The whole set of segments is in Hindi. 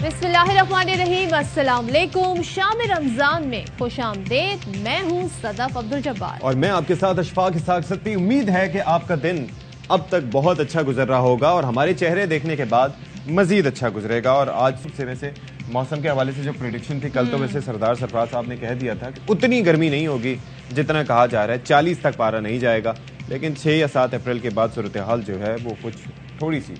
बिस्मिल्लाहिर्रहमानिर्रहीम, अस्सलाम वालेकुम। शाम रमजान में खुशामदीद। मैं हूँ सदफ अब्दुल जब्बार और मैं आपके साथ अशफाक इसाक सत्ती। उम्मीद है कि आपका दिन अब तक बहुत अच्छा गुजर रहा होगा और हमारे चेहरे देखने के बाद मजीद अच्छा गुजरेगा। और आज से वैसे मौसम के हवाले से जो प्रेडिक्शन थी कल, तो वैसे सरदार सरफराज साहब ने कह दिया था कि उतनी गर्मी नहीं होगी जितना कहा जा रहा है, 40 तक पारा नहीं जाएगा। लेकिन 6 या 7 अप्रैल के बाद सूरत हाल जो है वो कुछ थोड़ी सी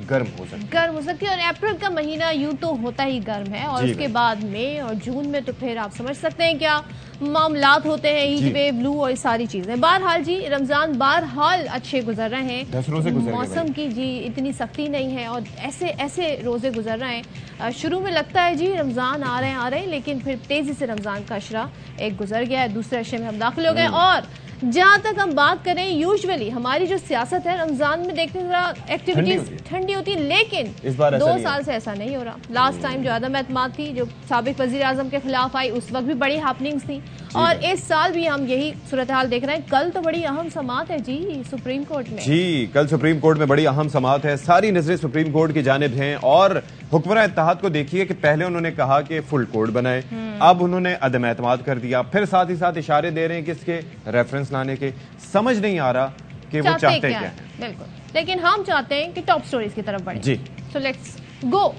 गर्म हो सकती है। और अप्रैल का महीना यूं तो होता ही गर्म है, और उसके बाद मई और जून में तो फिर आप समझ सकते हैं क्या मामलात होते हैं, हीट वेव, लू और सारी चीजें। बहरहाल जी, रमजान बहरहाल अच्छे गुजर रहे हैं, 10 रोजे गुजर रहे हैं, मौसम की जी इतनी सख्ती नहीं है और ऐसे ऐसे रोजे गुजर रहे हैं। शुरू में लगता है जी रमजान आ रहे हैं, लेकिन फिर तेजी से रमजान का अशरा एक गुजर गया है, दूसरे अशरे में हम दाखिल हो गए। और जहां तक हम बात करें, यूजुअली हमारी जो सियासत है रमजान में देखते हैं जरा एक्टिविटीज ठंडी होती है, लेकिन इस बार 2 साल से ऐसा नहीं हो रहा। लास्ट टाइम जो अदम एतमाद थी, जो साबिक वजीर आजम के खिलाफ आई, उस वक्त भी बड़ी हैपनिंग्स थी, और इस साल भी हम यही सूरत हाल देख रहे हैं। कल तो बड़ी अहम समाअत है जी सुप्रीम कोर्ट में। जी, कल सुप्रीम कोर्ट में बड़ी अहम समाअत है, सारी नजरें सुप्रीम कोर्ट की जानिब हैं। और हुक्मरान इत्तेहाद को देखिए कि पहले उन्होंने कहा कि फुल कोर्ट बनाए, अब उन्होंने अदम एतमाद कर दिया, फिर साथ ही साथ इशारे दे रहे हैं किसके, रेफरेंस लाने के। समझ नहीं आ रहा कि वो चाहते क्या है। बिल्कुल, लेकिन हम चाहते हैं कि टॉप स्टोरीज की तरफ बढ़े जी। So let's go.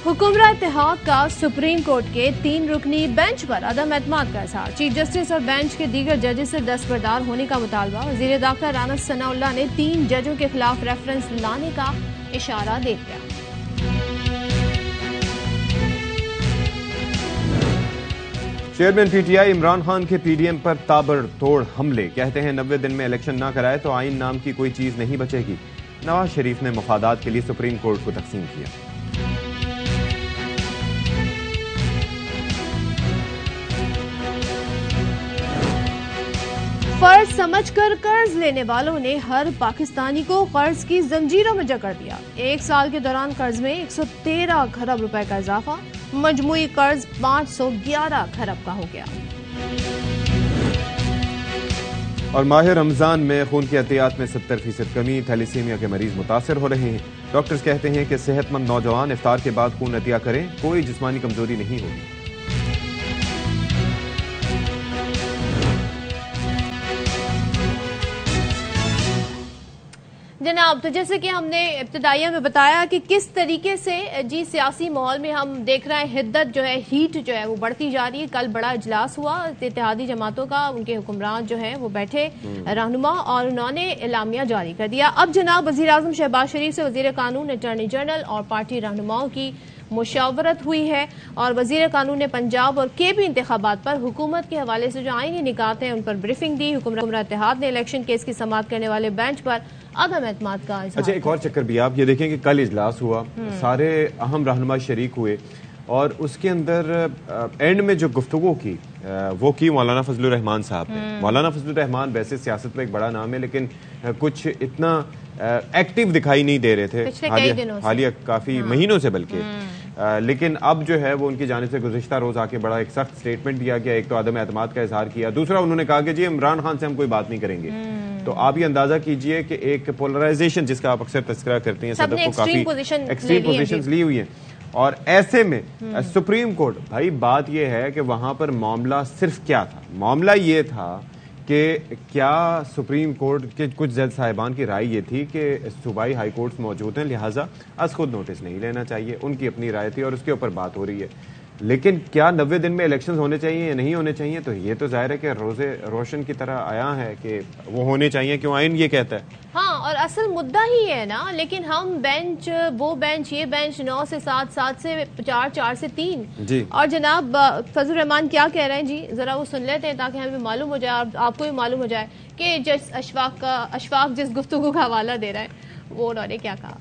हुक्मरान इत्तेहाद का सुप्रीम कोर्ट के 3 रुकनी बेंच पर अदम एतमाद का इजहार। चीफ जस्टिस और बेंच के दीगर जजेस से दस्तबरदार होने का मुतालबा। वजीर दाखिला राना सनाउल्लाह ने 3 जजों के खिलाफ रेफरेंस लाने का इशारा दे दिया। चेयरमैन पीटीआई इमरान खान के पीडीएम पर ताबड़तोड़ हमले। कहते हैं 90 दिन में इलेक्शन ना कराए तो आइन नाम की कोई चीज नहीं बचेगी। नवाज शरीफ ने मफादात के लिए सुप्रीम कोर्ट को तकसीम किया। फर्ज समझकर कर्ज लेने वालों ने हर पाकिस्तानी को कर्ज की जंजीरों में जकड़ दिया। 1 साल के दौरान कर्ज में 113 खरब रुपए का इजाफा, मजमूई कर्ज 511 खरब का हो गया। और माह रमजान में खून की एहतियात में 70% कमी, थैलीसीमिया के मरीज मुतासर हो रहे हैं। डॉक्टर्स कहते हैं कि सेहतमंद नौजवान इफ्तार के बाद खून अतिया करें, कोई जिस्मानी कमजोरी नहीं होगी। जनाब, तो जैसे कि हमने इब्तिदाइया में बताया कि किस तरीके से जी सियासी माहौल में हम देख रहे हैं हिद्दत जो है, हीट जो है वो बढ़ती जा रही है। कल बड़ा इजलास हुआ इत्तेहादी जमातों का, उनके हुक्मरान जो है वो बैठे रहनुमा, और उन्होंने एलामिया जारी कर दिया। अब जनाब वजीर आजम शहबाज शरीफ से वजीर कानून, अटॉर्नी जनरल और पार्टी रहनुमाओं की मुशावरत हुई है, और वजीर कानून ने पंजाब और केपी इंतखाबात पर हुकूमत के हवाले से जो आईनी निकात हैं उन पर ब्रीफिंग दी। हुक्मरान इत्तेहाद ने इलेक्शन केस की समाअत करने वाले बेंच पर अदम एतमाद का इज़हार। अच्छा, एक और चक्कर भी आप ये देखें कि कल इजलास हुआ, सारे अहम रहनुमा शरीक हुए, और उसके अंदर एंड में जो गुफ्तगू की वो की मौलाना फजलुर रहमान साहब ने। मौलाना फजलुर रहमान वैसे सियासत में एक बड़ा नाम है, लेकिन कुछ इतना एक्टिव दिखाई नहीं दे रहे थे हालिया काफी महीनों से, बल्कि लेकिन अब जो है वो उनकी जानिब से गुज़िश्ता रोज आके बड़ा एक सख्त स्टेटमेंट दिया गया। एक तो अदम एतमाद का इजहार किया, दूसरा उन्होंने कहा कि जी इमरान खान से हम कोई बात नहीं करेंगे। तो आप ये अंदाजा कीजिए कि एक पोलराइजेशन जिसका आप अक्सर तस्करा करते हैं, सदफ को काफी एक्सट्रीम पोजीशंस ली हुई है। और ऐसे में सुप्रीम कोर्ट, भाई बात यह है कि वहां पर मामला सिर्फ क्या था, मामला ये था कि क्या सुप्रीम कोर्ट के कुछ जज साहिबान की राय ये थी कि सूबाई हाई कोर्ट्स मौजूद हैं, लिहाजा अस खुद नोटिस नहीं लेना चाहिए। उनकी अपनी राय थी और उसके ऊपर बात हो रही है। लेकिन क्या 90 दिन में इलेक्शंस होने चाहिए या नहीं होने चाहिए, तो ये तो जाहिर है कि रोजे रोशन की तरह आया है कि वो होने चाहिए, क्यों आइन ये कहता है। हाँ, और असल मुद्दा ही है ना, लेकिन हम बेंच, वो बेंच, ये बेंच 9 से 7, 7 से 4, 4 से 3 जी। और जनाब फजल रहमान क्या कह रहे हैं जी, जरा वो सुन लेते हैं ताकि हमें मालूम हो जाए, आपको भी मालूम हो जाए कि जज अशफाक जिस गुफ्तगू का हवाला दे रहा है वो उन्होंने क्या कहा।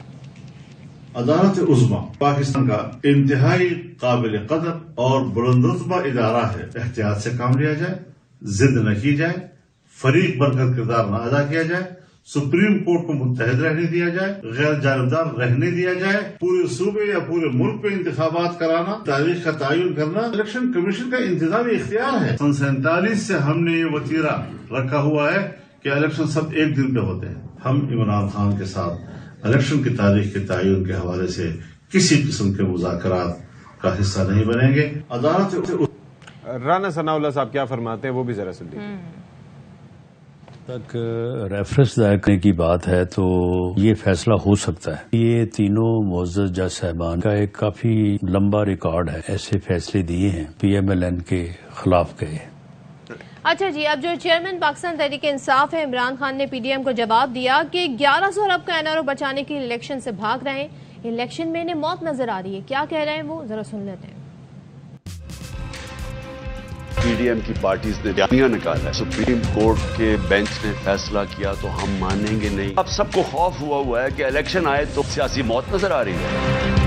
अदालत उज़्मा पाकिस्तान का इंतहाई काबिल कदर और बुलंदरुतबा इदारा है। एहतियात से काम लिया जाए, जिद न की जाए, फरीक बनकर किरदार न अदा किया जाए, सुप्रीम कोर्ट को मुत्तहद रहने दिया जाए, गैर जानबदार रहने दिया जाए, पूरे सूबे या पूरे मुल्क पे इंतखाबात कराना, तारीख का तयन करना इलेक्शन कमीशन का इंतजामी इख्तियार है। सन 47 से हमने ये वतीरा रखा हुआ है कि इलेक्शन सब एक दिन पे होते हैं। हम इमरान खान के साथ इलेक्शन की तारीख के तयन के हवाले से किसी किस्म के मुज़ाकरात का हिस्सा नहीं बनेंगे। अदालत राना सनाउल्लाह साहब क्या फरमाते हैं वो भी जरा सुन लीजिए। तक रेफरेंस दायर करने की बात है तो ये फैसला हो सकता है। ये तीनों मुअज़्ज़ज़ जज साहिबान का एक काफी लंबा रिकॉर्ड है, ऐसे फैसले दिए हैं PMLN के खिलाफ गए। अच्छा जी, अब जो चेयरमैन पाकिस्तान तहरीक इंसाफ है इमरान खान ने PDM को जवाब दिया कि 1100 अरब का NRO बचाने के लिए इलेक्शन से भाग रहे हैं, इलेक्शन में इन्हें मौत नजर आ रही है। क्या कह रहे हैं वो जरा सुन लेते हैं। PDM की पार्टीज ने बयानिया निकाला, सुप्रीम कोर्ट के बेंच ने फैसला किया तो हम मानेंगे नहीं। अब सबको खौफ हुआ है कि इलेक्शन आए तो सियासी मौत नजर आ रही है।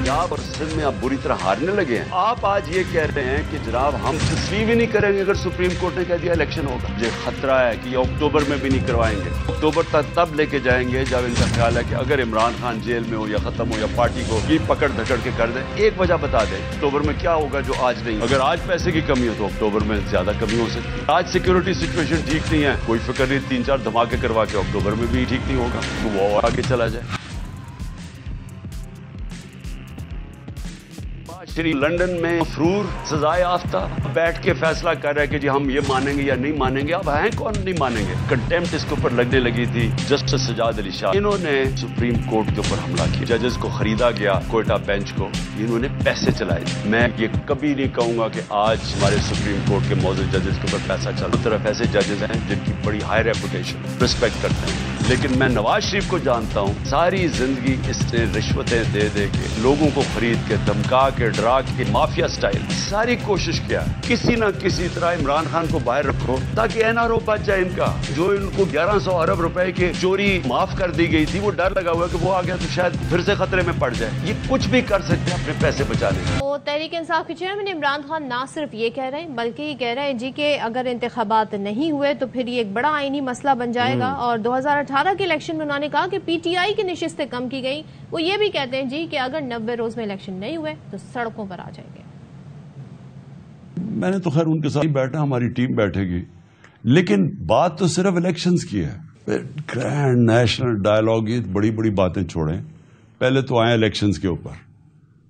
पंजाब और सिंध में आप बुरी तरह हारने लगे हैं। आप आज ये कह रहे हैं कि जनाब हम तस्लीम ही नहीं करेंगे अगर सुप्रीम कोर्ट ने कह दिया इलेक्शन होगा। मुझे खतरा है कि ये अक्टूबर में भी नहीं करवाएंगे। अक्टूबर तक तब लेके जाएंगे जब इनका ख्याल है कि अगर इमरान खान जेल में हो या खत्म हो या पार्टी को ये पकड़ धकड़ के कर दे। एक वजह बता दें अक्टूबर में क्या होगा जो आज नहीं। अगर आज पैसे की कमी हो तो अक्टूबर में ज्यादा कमी हो सकती है। आज सिक्योरिटी सिचुएशन ठीक नहीं है, कोई फिक्र नहीं, 3-4 धमाके करवा के अक्टूबर में भी ठीक नहीं होगा तो वो आगे चला जाए। श्री लंदन में मफरूर सजाए याफ्ता बैठ के फैसला कर रहा है कि जी हम ये मानेंगे या नहीं मानेंगे। अब हैं कौन नहीं मानेंगे। कंटेम्प्ट इसके ऊपर लगने लगी थी। जस्टिस सजाद अली शाह इन्होंने सुप्रीम कोर्ट के ऊपर हमला किया, जजेस को खरीदा गया, कोयटा बेंच को इन्होंने पैसे चलाए। मैं ये कभी नहीं कहूंगा कि आज हमारे सुप्रीम कोर्ट के मौजूद जजेस के ऊपर पैसा चला। उस तरफ ऐसे जजेस हैं जिनकी बड़ी हाई रेपुटेशन, रिस्पेक्ट करते हैं, लेकिन मैं नवाज शरीफ को जानता हूँ सारी जिंदगी इसने रिश्वतें दे दे के लोगों को खरीद के धमका के डरा के माफिया स्टाइल सारी कोशिश किया किसी न किसी तरह इमरान खान को बाहर रखो ताकि NRO बच जाए इनका। जो इनको 1100 अरब रुपए की चोरी माफ कर दी गई थी वो डर लगा हुआ है कि वो आ गया तो शायद फिर से खतरे में पड़ जाए। ये कुछ भी कर सकते हैं अपने पैसे बचाने के। तो तहरीक इंसाफ के चेयरमैन इमरान खान ना सिर्फ ये कह रहे हैं बल्कि ये कह रहे हैं जी कि अगर इंतखाबात नहीं हुए तो फिर ये एक बड़ा आईनी मसला बन जाएगा। और 2018 के इलेक्शन में उन्होंने कहा कि PTI की नशिस्तें कम की गई। वो ये भी कहते हैं जी कि अगर 90 रोज में इलेक्शन नहीं हुए तो सड़कों पर आ जाएंगे। मैंने तो खैर उनके साथ ही बैठा, हमारी टीम बैठेगी, लेकिन बात तो सिर्फ इलेक्शंस की है। ग्रैंड नेशनल डायलॉग, ये बड़ी बड़ी बातें छोड़ें, पहले तो आए इलेक्शंस के ऊपर।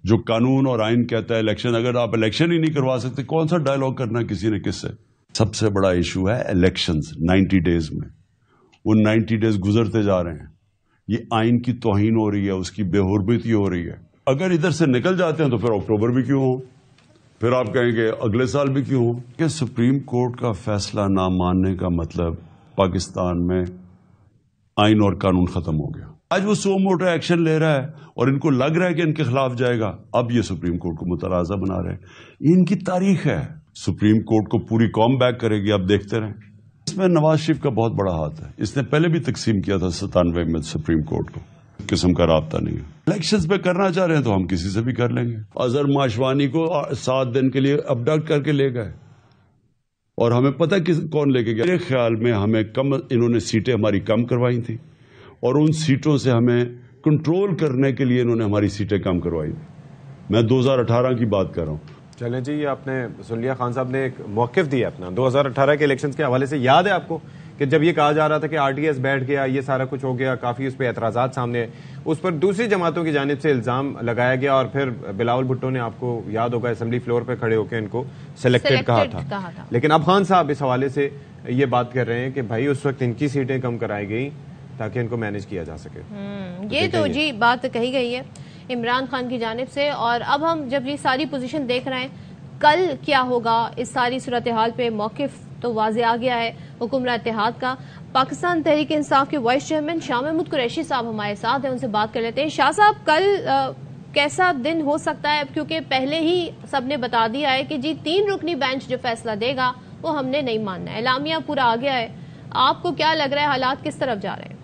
जो कानून और आइन कहता है इलेक्शन, अगर आप इलेक्शन ही नहीं करवा सकते कौन सा डायलॉग करना किसी ने किससे। सबसे बड़ा इशू है इलेक्शंस 90 डेज में। वो 90 डेज गुजरते जा रहे हैं, ये आइन की तौहीन हो रही है, उसकी बेहुरमती हो रही है। अगर इधर से निकल जाते हैं तो फिर अक्टूबर भी क्यों हो, फिर आप कहेंगे अगले साल भी क्यों हो। कि सुप्रीम कोर्ट का फैसला ना मानने का मतलब पाकिस्तान में आइन और कानून खत्म हो गया। आज वो सो मोटो एक्शन ले रहा है और इनको लग रहा है कि इनके खिलाफ जाएगा। अब ये सुप्रीम कोर्ट को मुतराजा बना रहे हैं। इनकी तारीख है, सुप्रीम कोर्ट को पूरी कौम बैक करेगी, आप देखते रहें। इसमें नवाज शरीफ का बहुत बड़ा हाथ है। इसने पहले भी तकसीम किया था 97 में सुप्रीम कोर्ट को। किस्म का राब्ता नहीं है। इलेक्शंस पे करना चाह रहे हैं तो हम किसी से भी कर लेंगे। अजहर माशवानी को 7 दिन के लिए अबडक्ट करके ले गए और हमें पता कौन लेके गया। मेरे ख्याल में हमें कम, इन्होंने सीटें हमारी कम करवाई थी और उन सीटों से हमें कंट्रोल करने के लिए इन्होंने हमारी सीटें कम करवाई थी। मैं 2018 की बात कर रहा हूँ। चलें जी, ये आपने सुन लिया। खान साहब ने एक मौक़िफ़ दिया अपना 2018 के इलेक्शंस के हवाले से। याद है आपको कि जब ये कहा जा रहा था कि RTS बैठ गया, ये सारा कुछ हो गया, काफ़ी उस पर एतराज़ात सामने आए, उस पर दूसरी जमातों की जानिब से इल्ज़ाम लगाया गया और फिर बिलावल भुट्टो ने, आपको याद होगा, असेंबली फ्लोर पर खड़े होकर इनको सिलेक्टेड कहा था। लेकिन अब खान साहब इस हवाले से ये बात कर रहे हैं कि भाई उस वक्त इनकी सीटें कम कराई गई ताकि इनको मैनेज किया जा सके। ये तो जी बात कही गई है इमरान खान की जानिब से। और अब हम जब ये सारी पोजीशन देख रहे हैं, कल क्या होगा इस सारी सूरत हाल पे मौक़िफ़ तो वाज़े आ गया है हुकूमत इत्तेहाद का। पाकिस्तान तहरीक इंसाफ के वाइस चेयरमैन शाह महमूद कुरैशी साहब हमारे साथ हैं, उनसे बात कर लेते हैं। शाह साहब, कल कैसा दिन हो सकता है, क्योंकि पहले ही सबने बता दिया है कि जी 3 रुकनी बेंच जो फैसला देगा वो हमने नहीं मानना है, एलामिया पूरा आ गया है। आपको क्या लग रहा है, हालात किस तरफ जा रहे हैं?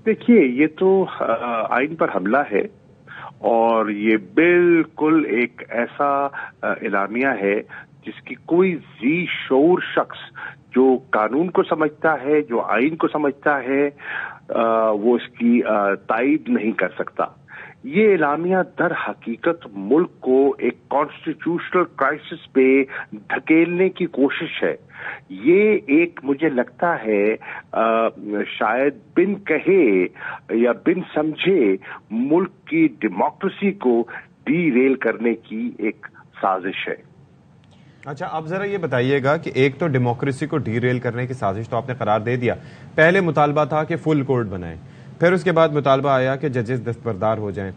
देखिए, ये तो आइन पर हमला है और ये बिल्कुल एक ऐसा एलामिया है जिसकी कोई जी शऊर शख्स जो कानून को समझता है, जो आइन को समझता है, वो इसकी तायद नहीं कर सकता। ये एलामिया दर हकीकत मुल्क को एक कॉन्स्टिट्यूशनल क्राइसिस पे धकेलने की कोशिश है। ये एक मुझे लगता है शायद बिन कहे या बिन समझे मुल्क की डेमोक्रेसी को डीरेल करने की एक साजिश है। अच्छा, आप जरा ये बताइएगा कि एक तो डेमोक्रेसी को डीरेल करने की साजिश तो आपने करार दे दिया, पहले मुतालबा था कि फुल कोर्ट बनाएं, फिर उसके बाद मुतालबा आया कि जजेस दस्तबरदार हो जाएं,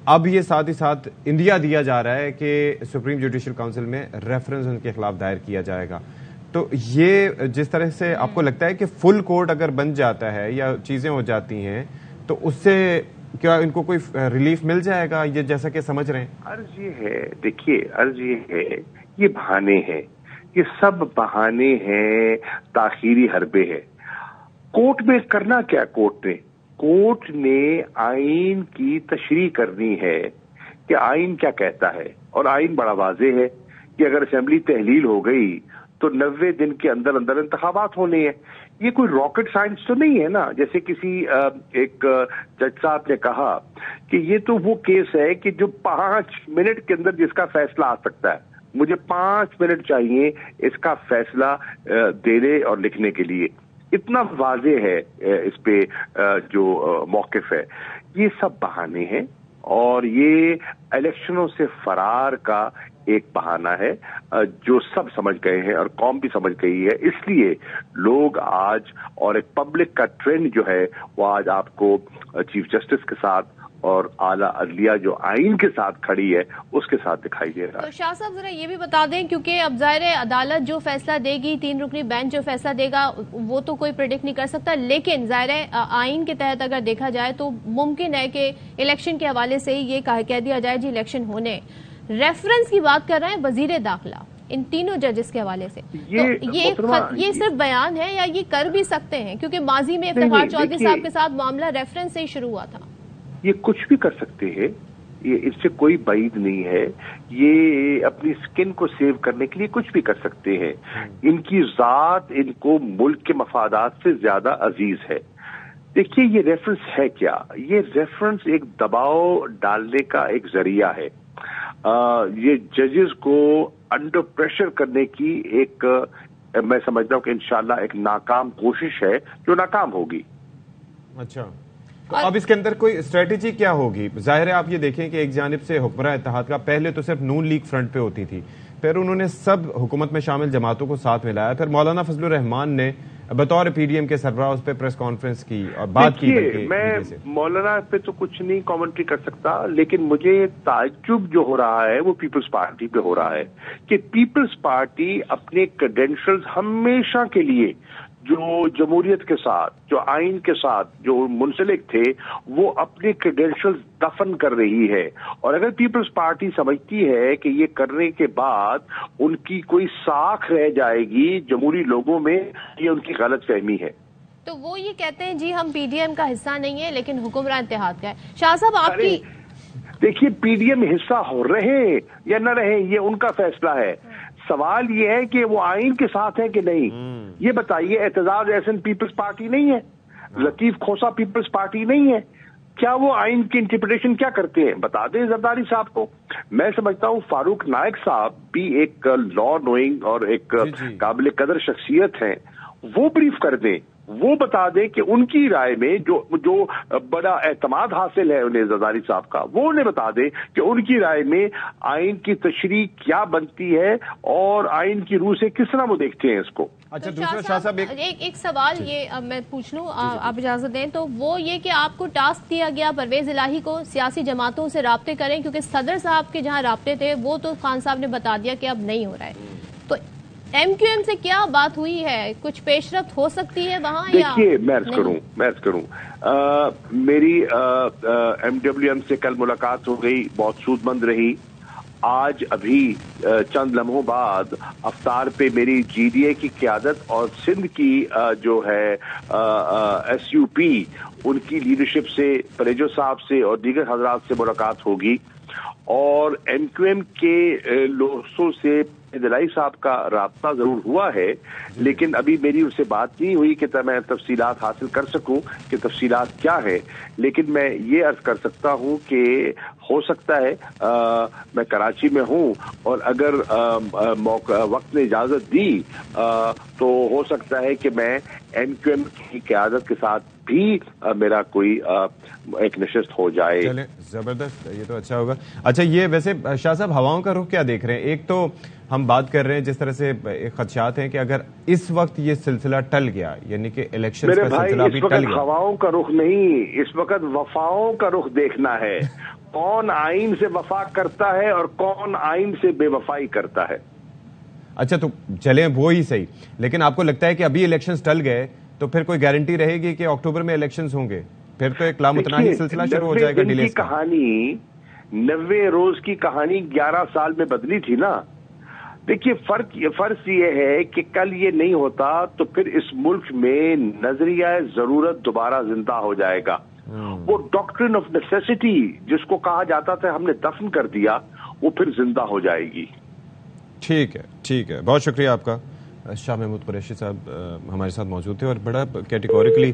अब ये साथ ही साथ इंदिया दिया जा रहा है कि सुप्रीम जुडिशल काउंसिल में रेफरेंस उनके खिलाफ दायर किया जाएगा। तो ये जिस तरह से आपको लगता है कि फुल कोर्ट अगर बन जाता है या चीजें हो जाती हैं तो उससे क्या इनको कोई रिलीफ मिल जाएगा, ये जैसा कि समझ रहे हैं? अर्ज ये है, देखिए अर्ज ये है, ये बहाने हैं, ये सब बहाने हैं, ताखीरी हरबे है। कोर्ट में करना क्या? कोर्ट ने आइन की तशरीह करनी है कि आइन क्या कहता है, और आइन बड़ा वाज़ेह है कि अगर असेंबली तहलील हो गई तो 90 दिन के अंदर अंदर इंतखाबात होने हैं। ये कोई रॉकेट साइंस तो नहीं है ना, जैसे किसी एक जज साहब ने कहा कि ये तो वो केस है कि जो 5 मिनट के अंदर जिसका फैसला आ सकता है, मुझे 5 मिनट चाहिए इसका फैसला देने और लिखने के लिए। इतना वाज़ेह है इस पे जो मौक़िफ़ है। ये सब बहाने हैं और ये इलेक्शनों से फरार का एक बहाना है जो सब समझ गए हैं और कौम भी समझ गई है। इसलिए लोग आज, और एक पब्लिक का ट्रेंड जो है वो आज आपको चीफ जस्टिस के साथ और आला अदलिया जो आइन के साथ खड़ी है उसके साथ दिखाई दे रहा है। तो शाह साहब जरा ये भी बता दें, क्योंकि अब जाहिर है अदालत जो फैसला देगी, 3 रुकनी बेंच जो फैसला देगा वो तो कोई प्रेडिक्ट नहीं कर सकता, लेकिन जाहिर है आइन के तहत अगर देखा जाए तो मुमकिन है कि इलेक्शन के हवाले से ही ये कह दिया जाए जी इलेक्शन होने। रेफरेंस की बात कर रहे हैं वजीर दाखिला इन तीनों जजेस के हवाले से, ये सिर्फ बयान है या ये कर भी सकते हैं? क्योंकि माजी में इफ्तिखार चौधरी साहब के साथ मामला रेफरेंस से ही शुरू हुआ था। ये कुछ भी कर सकते हैं, ये इससे कोई बाइद नहीं है। ये अपनी स्किन को सेव करने के लिए कुछ भी कर सकते हैं। इनकी जात इनको मुल्क के मफादात से ज्यादा अजीज है। देखिए ये रेफरेंस है क्या? ये रेफरेंस एक दबाव डालने का एक जरिया है। ये जजेस को अंडर प्रेशर करने की एक मैं समझता हूं कि इंशाल्लाह एक नाकाम कोशिश है जो नाकाम होगी। अच्छा, तो अब इसके अंदर कोई स्ट्रेटेजी क्या होगी? जाहिर है आप ये देखें कि एक जानिब से हुक्मरान इत्तेहाद का पहले तो सिर्फ नून लीग फ्रंट पे होती थी, फिर उन्होंने सब हुकूमत में शामिल जमातों को साथ मिलाया, फिर मौलाना फजलुर रहमान ने बतौर पीडीएम के सरबराह उस पर प्रेस कॉन्फ्रेंस की और बात की। मैं मौलाना पे तो कुछ नहीं कमेंट्री कर सकता, लेकिन मुझे ताज्जुब जो हो रहा है वो पीपल्स पार्टी पे हो रहा है कि पीपल्स पार्टी अपने क्रेडेंशियल्स हमेशा के लिए जो जमहूरियत के साथ, जो आइन के साथ जो मुंसलिक थे, वो अपने क्रेडेंशियल्स दफन कर रही है। और अगर पीपल्स पार्टी समझती है कि ये करने के बाद उनकी कोई साख रह जाएगी जमहूरी लोगों में, ये उनकी गलत फहमी है। तो वो ये कहते हैं जी हम पीडीएम का हिस्सा नहीं है लेकिन हुक्मरान इत्तेहाद का है। शाह साहब आपकी देखिए, पीडीएम हिस्सा हो रहे या न रहे ये उनका फैसला है। सवाल ये है कि वो आइन के साथ है कि नहीं। ये बताइए, एतजाज एहसन पीपल्स पार्टी नहीं है, लतीफ खोसा पीपल्स पार्टी नहीं है, क्या वो आइन की इंटरप्रिटेशन क्या करते हैं? बता दें जरदारी साहब को। मैं समझता हूँ फारूक नायक साहब भी एक लॉ नोइंग और एक काबिल कदर शख्सियत हैं, वो ब्रीफ कर दें, वो बता दें कि उनकी राय में जो बड़ा एतमाद हासिल है उन्हें जरदारी साहब का, वो उन्हें बता दें कि उनकी राय में आइन की तशरीह क्या बनती है और आइन की रूह से किस तरह वो देखते हैं इसको। अच्छा, तो दूसरा शाह साहब एक सवाल ये मैं पूछ लूं, आप इजाजत दें तो, वो ये कि आपको टास्क दिया गया परवेज इलाही को सियासी जमातों से राब्ते करें, क्योंकि सदर साहब के जहां राब्ते थे वो तो खान साहब ने बता दिया कि अब नहीं हो रहा है, तो एमक्यूएम से क्या बात हुई है? कुछ पेशरफ्त हो सकती है वहां? देखिए मैं अर्ज करूं मेरी एमडब्ल्यूएम से कल मुलाकात हो गई, बहुत सूदमंद रही। आज अभी चंद लम्हों बाद अफ्तार पे मेरी जीडीए की क़यादत और सिंध की जो है एसयूपी उनकी लीडरशिप से, परेजो साहब से और दीगर हजरात से मुलाकात होगी और एमक्यूएम के लोगों से दिलाई साहब का राब्ता जरूर हुआ है, लेकिन अभी मेरी उससे बात नहीं हुई कि मैं तफसीलात हासिल कर सकूं कि तफसीलात क्या है। लेकिन मैं ये अर्ज कर सकता हूं कि हो सकता है मैं कराची में हूं और अगर वक्त ने इजाजत दी तो हो सकता है कि मैं MQM की क़यादत के साथ भी मेरा कोई एक नशिस्त हो जाए। चले, जबरदस्त, ये तो अच्छा होगा। अच्छा, ये वैसे शाह साहब हवाओं का रुख क्या देख रहे हैं? एक तो हम बात कर रहे हैं जिस तरह से खदशात हैं कि अगर इस वक्त ये सिलसिला टल गया, यानी कि इलेक्शन का सिलसिला भी टल गया। हवाओं का रुख नहीं, इस वक्त वफाओं का रुख देखना है। कौन आइन से वफा करता है और कौन आइन से बेवफाई करता है। अच्छा, तो चले वो ही सही, लेकिन आपको लगता है कि अभी इलेक्शंस टल गए तो फिर कोई गारंटी रहेगी कि अक्टूबर में इलेक्शंस होंगे? फिर तो एक लामुतनाही सिलसिला शुरू हो जाएगा डिले का। कहानी 90 रोज की कहानी 11 साल में बदली थी ना। देखिए, फर्क ये है कि कल ये नहीं होता तो फिर इस मुल्क में नजरिया जरूरत दोबारा जिंदा हो जाएगा। वो डॉक्ट्रिन ऑफ नेसेसिटी जिसको कहा जाता था हमने दफन कर दिया, वो फिर जिंदा हो जाएगी। ठीक है, ठीक है, बहुत शुक्रिया आपका। शाह महमूद कुरैशी साहब हमारे साथ मौजूद थे और बड़ा कैटेगोरिकली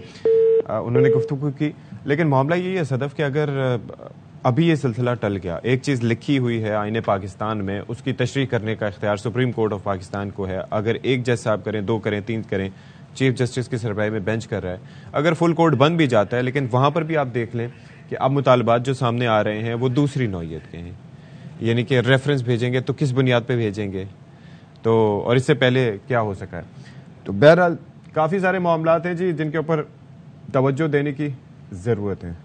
उन्होंने गुफ्तगू की। लेकिन मामला यही है सदफ कि अगर अभी ये सिलसिला टल गया, एक चीज़ लिखी हुई है आईने पाकिस्तान में, उसकी तशरीह करने का इख्तियार सुप्रीम कोर्ट ऑफ पाकिस्तान को है। अगर एक जज साहब करें, 2 करें, 3 करें, चीफ जस्टिस की सरबराही में बेंच कर रहा है। अगर फुल कोर्ट बन भी जाता है, लेकिन वहाँ पर भी आप देख लें कि अब मुतालबात जो सामने आ रहे हैं वो दूसरी नौइयत के हैं, यानी कि रेफरेंस भेजेंगे तो किस बुनियाद पे भेजेंगे, तो और इससे पहले क्या हो सका है। तो बहरहाल काफ़ी सारे मामलात हैं जी जिनके ऊपर तवज्जो देने की ज़रूरत है।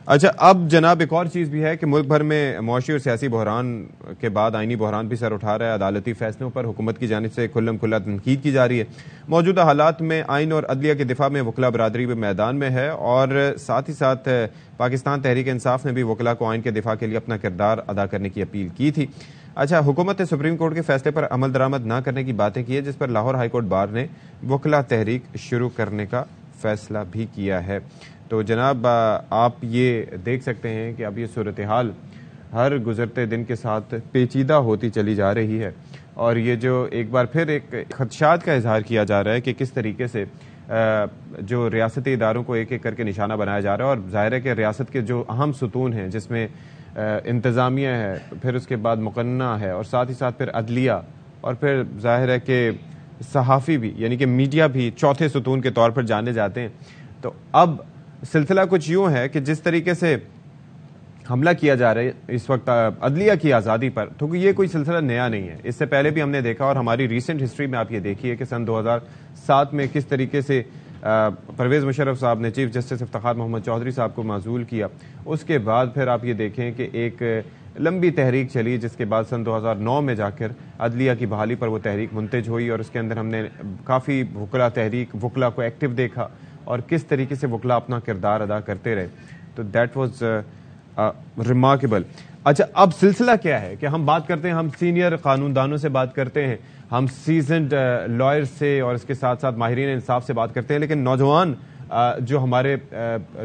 अच्छा, अब जनाब एक और चीज़ भी है कि मुल्क भर में मुआशी और सियासी बहरान के बाद आइनी बहरान भी सर उठा रहा है। अदालती फैसलों पर हुकूमत की जानिब से खुल्लम खुल्ला तनकीद की जा रही है। मौजूदा हालात में आइन और अदलिया के दिफा में वकला बरादरी भी मैदान में है और साथ ही साथ पाकिस्तान तहरीक इंसाफ ने भी वकला को आइन के दिफा के लिए अपना किरदार अदा करने की अपील की थी। अच्छा, हुकूमत ने सुप्रीम कोर्ट के फैसले पर अमल दरामद न करने की बातें की है, जिस पर लाहौर हाईकोर्ट बार ने वकला तहरीक शुरू करने का फैसला भी किया है। तो जनाब आप ये देख सकते हैं कि अब ये सूरत हाल हर गुजरते दिन के साथ पेचीदा होती चली जा रही है और ये जो एक बार फिर एक खदशात का इजहार किया जा रहा है कि किस तरीके से जो रियासती इदारों को एक एक करके निशाना बनाया जा रहा है। और जाहिर है कि रियासत के जो अहम सुतून हैं जिसमें इंतज़ामिया है, फिर उसके बाद मुकन्ना है और साथ ही साथ फिर अदलिया और फिर जाहिर है कि सहाफ़ी भी, यानी कि मीडिया भी चौथे सुतून के तौर पर जाने जाते हैं। तो अब सिलसिला कुछ यूँ है कि जिस तरीके से हमला किया जा रहा है इस वक्त अदलिया की आज़ादी पर, तो ये कोई सिलसिला नया नहीं है। इससे पहले भी हमने देखा और हमारी रीसेंट हिस्ट्री में आप ये देखिए कि सन 2007 में किस तरीके से परवेज़ मुशर्रफ साहब ने चीफ जस्टिस इफ्तिखार मोहम्मद चौधरी साहब को माज़ूल किया। उसके बाद फिर आप ये देखें कि एक लंबी तहरीक चली जिसके बाद सन 2009 में जाकर अदलिया की बहाली पर वो तहरीक मुंतज हुई और उसके अंदर हमने काफ़ी वकला को एक्टिव देखा और किस तरीके से वकला अपना किरदार अदा करते रहे। तो दैट वाज रिमार्केबल। अच्छा, अब सिलसिला क्या है कि हम बात करते हैं, हम सीनियर कानूनदानों से बात करते हैं, हम सीजन्ड लॉयर से और इसके साथ साथ माहिरीन इंसाफ से बात करते हैं, लेकिन नौजवान जो हमारे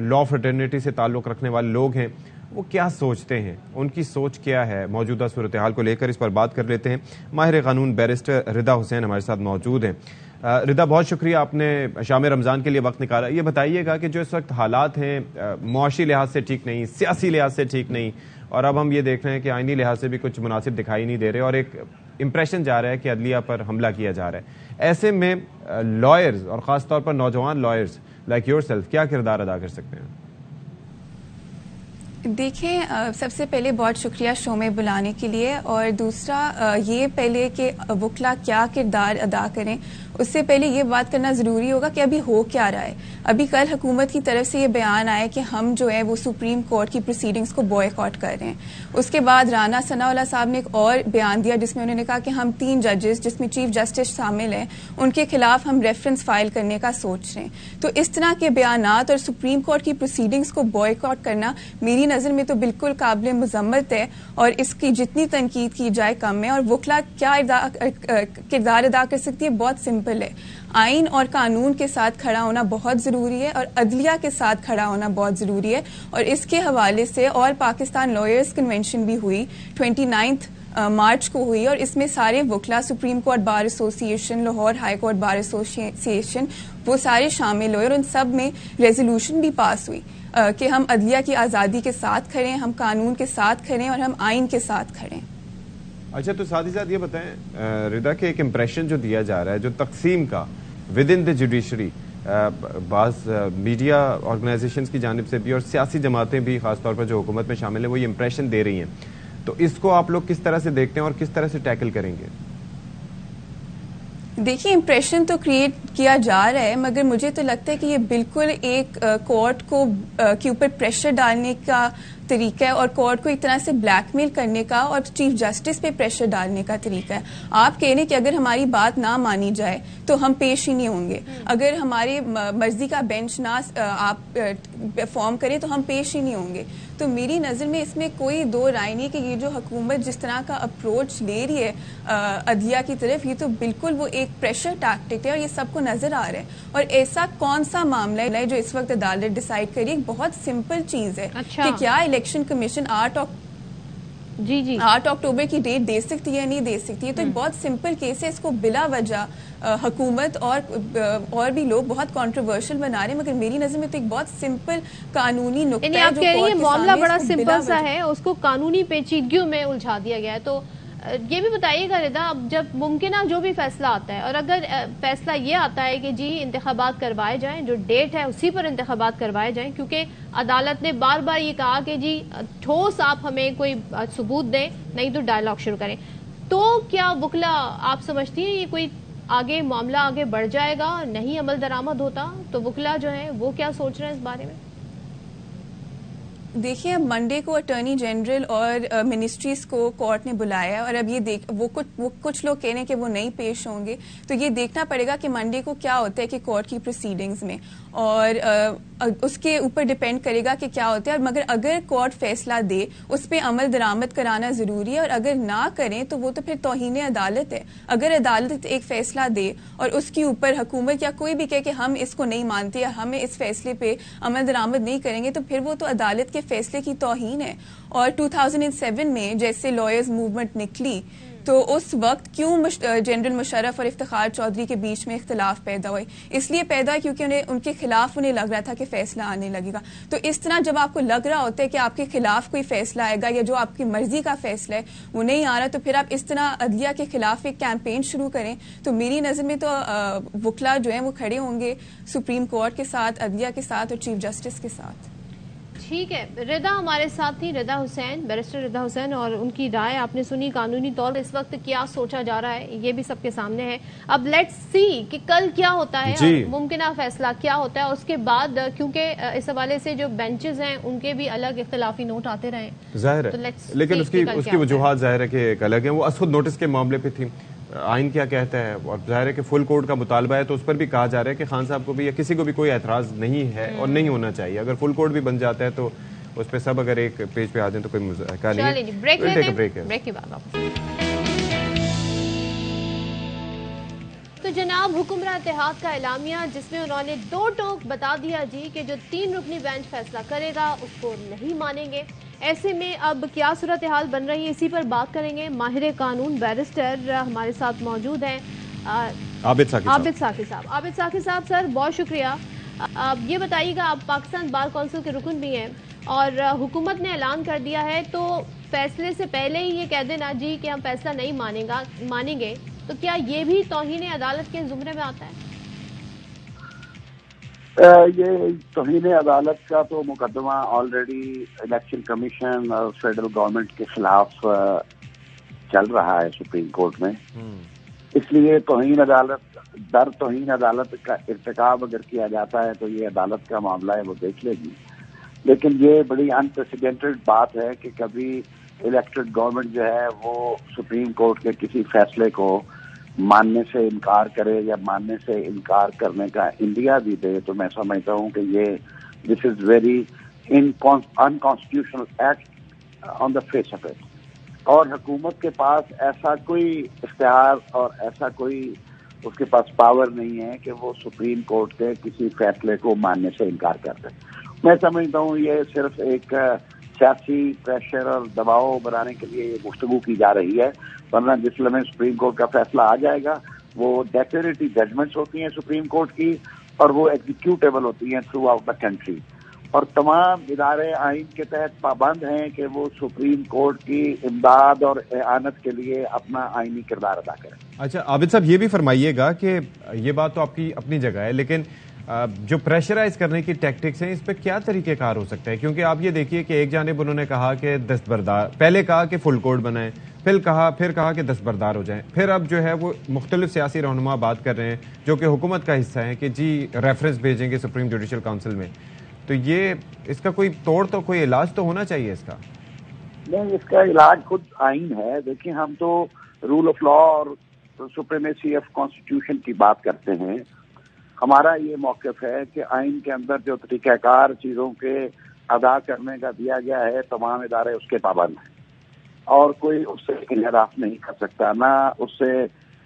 लॉ फ्रेटर्निटी से ताल्लुक़ रखने वाले लोग हैं वो क्या सोचते हैं, उनकी सोच क्या है मौजूदा सूरत हाल को लेकर, इस पर बात कर लेते हैं। माहिर कानून बैरिस्टर रिदा हुसैन हमारे साथ मौजूद हैं। रिदा, बहुत शुक्रिया आपने शाम रमज़ान के लिए वक्त निकाला। ये बताइएगा कि जो इस वक्त हालात हैं मुआशी लिहाज से ठीक नहीं, सियासी लिहाज से ठीक नहीं, और अब हम ये देख रहे हैं कि आइनी लिहाज से भी कुछ मुनासिब दिखाई नहीं दे रहे और एक इम्प्रेशन जा रहा है कि अदलिया पर हमला किया जा रहा है। ऐसे में लॉयर्स और ख़ास तौर पर नौजवान लॉयर्स लाइक योरसेल्फ क्या किरदार अदा कर सकते हैं? देखिए, सबसे पहले बहुत शुक्रिया शो में बुलाने के लिए, और दूसरा ये पहले कि वकला क्या किरदार अदा करें उससे पहले ये बात करना ज़रूरी होगा कि अभी हो क्या रहा है। अभी कल हुकूमत की तरफ से ये बयान आया कि हम जो है वो सुप्रीम कोर्ट की प्रोसीडिंग्स को बॉयकॉट कर रहे हैं। उसके बाद राना सनाउल्लाह साहब ने एक और बयान दिया जिसमें उन्होंने कहा कि हम 3 जजेस जिसमें चीफ जस्टिस शामिल हैं उनके खिलाफ हम रेफरेंस फाइल करने का सोच रहे हैं। तो इस तरह के बयानात और सुप्रीम कोर्ट की प्रोसीडिंग्स को बॉयकॉट करना मेरी नज़र में तो बिल्कुल काबिल मजम्मत है और इसकी जितनी तनकीद की जाए कम है। और वकला क्या किरदार अदा कर सकती है, बहुत सिंपल है। आइन और कानून के साथ खड़ा होना बहुत ज़रूरी है और अदलिया के साथ खड़ा होना बहुत ज़रूरी है। और इसके हवाले से और पाकिस्तान लॉयर्स कन्वेंशन भी हुई 29 मार्च को हुई और इसमें सारे वकला, supreme court bar association, Lahore high court bar association, वो सारे शामिल हुए और उन सब में रेजोल्यूशन भी पास हुई कि हम अदलिया की आज़ादी के साथ खड़े हैं, हम कानून के साथ खड़े हैं और हम आइन के साथ खड़े हैं। अच्छा, तो साथ ही साथ ये बताएं रिदा के एक इम्प्रेशन जो दिया जा रहा है जो तकसीम का विद इन द जुडिशरी, बाज़ मीडिया ऑर्गेनाइजेशंस की जानिब से भी और सियासी जमातें भी खासतौर पर जो हुकूमत में शामिल है वो ये इम्प्रेशन दे रही हैं, तो इसको आप लोग किस तरह से देखते हैं और किस तरह से टैकल करेंगे? देखिए, इम्प्रेशन तो क्रिएट किया जा रहा है, मगर मुझे तो लगता है कि ये बिल्कुल एक कोर्ट को के ऊपर प्रेशर डालने का तरीका है और कोर्ट को एक तरह से ब्लैकमेल करने का और चीफ जस्टिस पे प्रेशर डालने का तरीका है। आप कह रहे हैं कि अगर हमारी बात ना मानी जाए तो हम पेश ही नहीं होंगे, अगर हमारी मर्जी का बेंच ना आप फॉर्म करें तो हम पेश ही नहीं होंगे। तो मेरी नज़र में इसमें कोई दो राय नहीं कि ये जो हुकूमत जिस तरह का अप्रोच ले रही है अदलिया की तरफ, ये तो बिल्कुल वो एक प्रेशर टैक्टिक है और ये सबको नजर आ रहा है। और ऐसा कौन सा मामला है जो इस वक्त अदालत डिसाइड करिए? बहुत सिंपल चीज है कि क्या इलेक्शन कमीशन 8 अक्टूबर की डेट दे सकती है या नहीं दे सकती है। तो एक बहुत सिंपल केस है, इसको बिला वजह हुकूमत और भी लोग बहुत कंट्रोवर्शियल बना रहे हैं, मगर मेरी नजर में तो एक बहुत सिंपल कानूनी नुक्ता है। आप कह रही है मामला बड़ा सिंपल सा है, उसको कानूनी पेचीदगियों में उलझा दिया गया है। तो ये भी बताइएगा रिदा, अब जब मुमकिन जो भी फैसला आता है और अगर फैसला ये आता है कि जी इंतखाबात करवाए जाएं, जो डेट है उसी पर इंतखाबात करवाए जाएं, क्योंकि अदालत ने बार बार ये कहा कि जी ठोस आप हमें कोई सबूत दें, नहीं तो डायलॉग शुरू करें, तो क्या वकला आप समझती हैं ये कोई आगे मामला आगे बढ़ जाएगा? नहीं अमल दरामद होता तो वकला जो है वो क्या सोच रहे हैं इस बारे में? देखिए, अब मंडे को अटॉर्नी जनरल और मिनिस्ट्रीज को कोर्ट ने बुलाया है और अब ये वो कुछ लोग कह रहे हैं कि वो नहीं पेश होंगे, तो ये देखना पड़ेगा कि मंडे को क्या होता है कि कोर्ट की प्रोसीडिंग्स में, और उसके ऊपर डिपेंड करेगा कि क्या होता है। मगर अगर कोर्ट फैसला दे उस पर अमल दरामद कराना जरूरी है, और अगर ना करें तो वो तो फिर तौहीन अदालत है। अगर अदालत एक फैसला दे और उसके ऊपर हुकूमत या कोई भी कहे कि हम इसको नहीं मानते या हमें इस फैसले पे अमल दरामद नहीं करेंगे, तो फिर वो तो अदालत के फैसले की तौहीन है। और 2007 में जैसे लॉयर्स मूवमेंट निकली तो उस वक्त क्यों जनरल मुशर्रफ और इफ्तिखार चौधरी के बीच में इख्तिलाफ पैदा हुए? इसलिए पैदा है क्योंकि उनके खिलाफ उन्हें लग रहा था कि फैसला आने लगेगा। तो इस तरह जब आपको लग रहा होता है कि आपके खिलाफ कोई फैसला आएगा या जो आपकी मर्जी का फैसला है वो नहीं आ रहा, तो फिर आप इस तरह अदलिया के खिलाफ एक कैंपेन शुरू करें। तो मेरी नजर में तो वकला जो है वो खड़े होंगे सुप्रीम कोर्ट के साथ, अदलिया के साथ और चीफ जस्टिस के साथ। ठीक है, रिदा हमारे साथ थी, रिदा हुसैन, बैरिस्टर रिदा हुसैन, और उनकी राय आपने सुनी। कानूनी तौर पर इस वक्त क्या सोचा जा रहा है ये भी सबके सामने है। अब लेट्स सी कि कल क्या होता है और मुमकिन फैसला क्या होता है उसके बाद, क्योंकि इस हवाले से जो बेंचेस हैं उनके भी अलग इख्तिलाफी नोट आते रहे, जाहिर है, तो लेकिन उसकी वजूहात जाहिर है कि एक अलग है। वो असद नोटिस के मामले पे थी, आइन क्या कहता है, और जाहिर है कि फुल कोर्ट का मुतालबा है, तो उस पर भी कहा जा रहा है कि खान साहब को भी या किसी को भी कोई एतराज नहीं है और नहीं होना चाहिए। अगर फुल कोर्ट भी बन जाता है तो उस पर सब अगर एक पेज पे आ जाए तो कोई मसला नहीं है। ब्रेक के बाद तो जनाब हुक्मरान इत्तेहाद का एलामिया, जिसमें उन्होंने दो टोक बता दिया जी कि जो 3 रुकनी बेंच फैसला करेगा उसको नहीं मानेंगे। ऐसे में अब क्या सूरत हाल बन रही है, इसी पर बात करेंगे। माहिर कानून बैरिस्टर हमारे साथ मौजूद हैं आबिद साकी साहब। सर बहुत शुक्रिया। अब ये बताइएगा, आप पाकिस्तान बार कौंसिल के रुकन भी हैं और हुकूमत ने ऐलान कर दिया है, तो फैसले से पहले ही ये कह देना जी कि हम फैसला नहीं मानेंगे, तो क्या ये भी तौहीन अदालत के जुमरे में आता है? ये तौहीन अदालत का तो मुकदमा ऑलरेडी इलेक्शन कमीशन और फेडरल गवर्नमेंट के खिलाफ चल रहा है सुप्रीम कोर्ट में। इसलिए तौहीन अदालत का इर्तिकाब अगर किया जाता है तो ये अदालत का मामला है, वो देख लेगी। लेकिन ये बड़ी अनप्रेसिडेंटेड बात है कि कभी इलेक्टेड गवर्नमेंट जो है वो सुप्रीम कोर्ट के किसी फैसले को मानने से इनकार करे या मानने से इनकार करने का इंडिया भी दे। तो मैं समझता हूँ कि ये this is very unconstitutional act on the face of it. और हुकूमत के पास ऐसा कोई इख्तियार और ऐसा कोई उसके पास पावर नहीं है कि वो सुप्रीम कोर्ट के किसी फैसले को मानने से इनकार कर दे। मैं समझता हूँ ये सिर्फ एक सियासी प्रेशर और दबाव बनाने के लिए ये गुफ्तगू की जा रही है, वरना जिस लम्हे सुप्रीम कोर्ट का फैसला आ जाएगा वो डेक्लेरेटरी जजमेंट्स होती हैं सुप्रीम कोर्ट की और वो एग्जीक्यूटेबल होती हैं थ्रू आउट द कंट्री, और तमाम इदारे आइन के तहत पाबंद हैं कि वो सुप्रीम कोर्ट की इमदाद और एआनत के लिए अपना आइनी किरदार अदा करें। अच्छा आबिद साहब, ये भी फरमाइएगा कि ये बात तो आपकी अपनी जगह है, लेकिन जो प्रेशराइज करने की टैक्टिक्स हैं इस पे क्या तरीकेकार हो सकता है? क्योंकि आप ये देखिए कि एक जानिब उन्होंने कहा कि दस्तबरदार, पहले कहा कि फुल कोड बनाएं, फिर कहा कि दस्तबरदार हो जाएं, फिर अब जो है वो मुख्तलिफ सियासी रहनुमा बात कर रहे हैं जो कि हुकूमत का हिस्सा है कि जी रेफरेंस भेजेंगे सुप्रीम जुडिशल काउंसिल में। तो ये इसका कोई तोड़ तो कोई इलाज तो होना चाहिए इसका। नहीं, इसका इलाज खुद आइन है। देखिए, हम तो रूल ऑफ लॉ और सुप्रीमेसी ऑफ कॉन्स्टिट्यूशन की बात करते हैं। हमारा ये मौक़िफ़ है कि आइन के अंदर जो तरीक़ाकार चीज़ों के अदा करने का दिया गया है तमाम इदारे उसके पाबंद हैं और कोई उससे इनहराफ नहीं कर सकता। ना उससे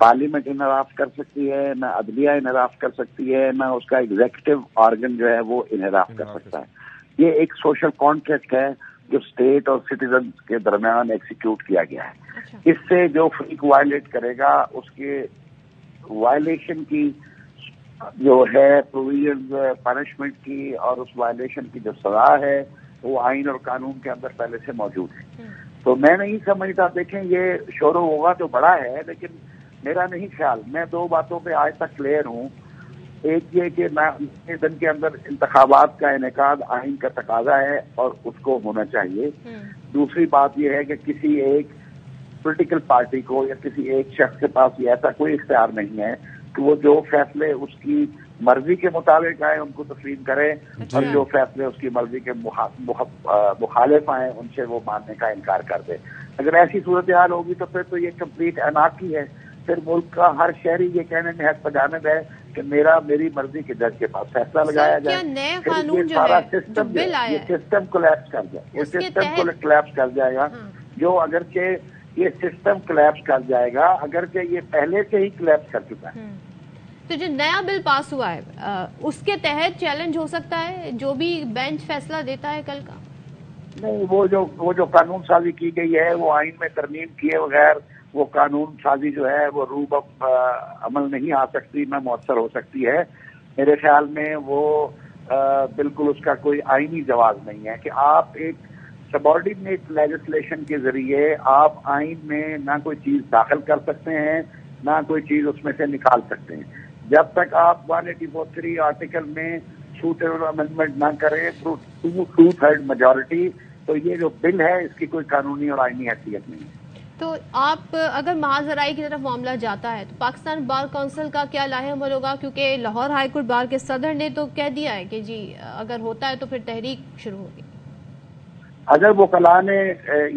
पार्लियामेंट इनहराफ कर सकती है, ना अदलिया इनहराफ कर सकती है, ना उसका एग्जीक्यूटिव ऑर्गन जो है वो इनहराफ कर सकता है। ये एक सोशल कॉन्ट्रैक्ट है जो स्टेट और सिटीजन के दरमियान एग्जीक्यूट किया गया है। इससे जो फ्रीक वायलेट करेगा उसके वायलेशन की जो है प्रोविजन पनिशमेंट की और उस वायलेशन की जो सजा है वो आइन और कानून के अंदर पहले से मौजूद है। तो मैं नहीं समझता, देखें ये शोर होगा तो बड़ा है, लेकिन मेरा नहीं ख्याल। मैं दो बातों पे आज तक क्लियर हूँ। एक ये कि दिन के अंदर इंतखाबात का इनेकाद आइन का तकाजा है और उसको होना चाहिए। दूसरी बात यह है कि किसी एक पॉलिटिकल पार्टी को या किसी एक शख्स के पास ये ऐसा कोई इख्तियार नहीं है कि वो जो फैसले उसकी मर्जी के मुताबिक आए उनको तस्लीम करे और जो फैसले उसकी मर्जी के मुखालिफ आए उनसे वो मानने का इनकार कर दे। अगर ऐसी सूरत हाल होगी तो फिर तो ये कंप्लीट अनार्की है। फिर मुल्क का हर शहरी ये कहने में हक पजानब है कि मेरी मर्जी के जज के पास फैसला लगाया जाए। नया कानून जो सारा है, सिस्टम जो बिल आया ये सिस्टम कोलैप्स कर जाए, ये सिस्टम को कोलैप्स कर जाएगा। जो अगर के ये सिस्टम कोलैप्स कर जाएगा, अगर के ये पहले से ही कोलैप्स कर चुका है। तो जो नया बिल पास हुआ है उसके तहत चैलेंज हो सकता है जो भी बेंच फैसला देता है कल का? नहीं, वो जो कानून साजी की गई है वो आइन में तरमीम किए बगैर वो कानून साजी जो है वो रूब अमल नहीं आ सकती, न मुअस्सर हो सकती है। मेरे ख्याल में वो बिल्कुल उसका कोई आईनी जवाब नहीं है कि आप एक सबऑर्डिनेट लेजिस्लेशन के जरिए आप आइन में ना कोई चीज दाखिल कर सकते हैं ना कोई चीज उसमें से निकाल सकते हैं। जब तक आप 184 आर्टिकल में सूटेबल अमेंडमेंट ना करें थ्रू 2/3 मेजॉरिटी, तो ये जो बिल है इसकी कोई कानूनी और आईनी हैसियत नहीं है। तो आप अगर महाजराई की तरफ मामला जाता है तो पाकिस्तान बार काउंसिल का क्या लाहेअमल होगा? क्योंकि लाहौर हाईकोर्ट बार के सदर ने तो कह दिया है कि जी अगर होता है तो फिर तहरीक शुरू होगी। अगर वकला ने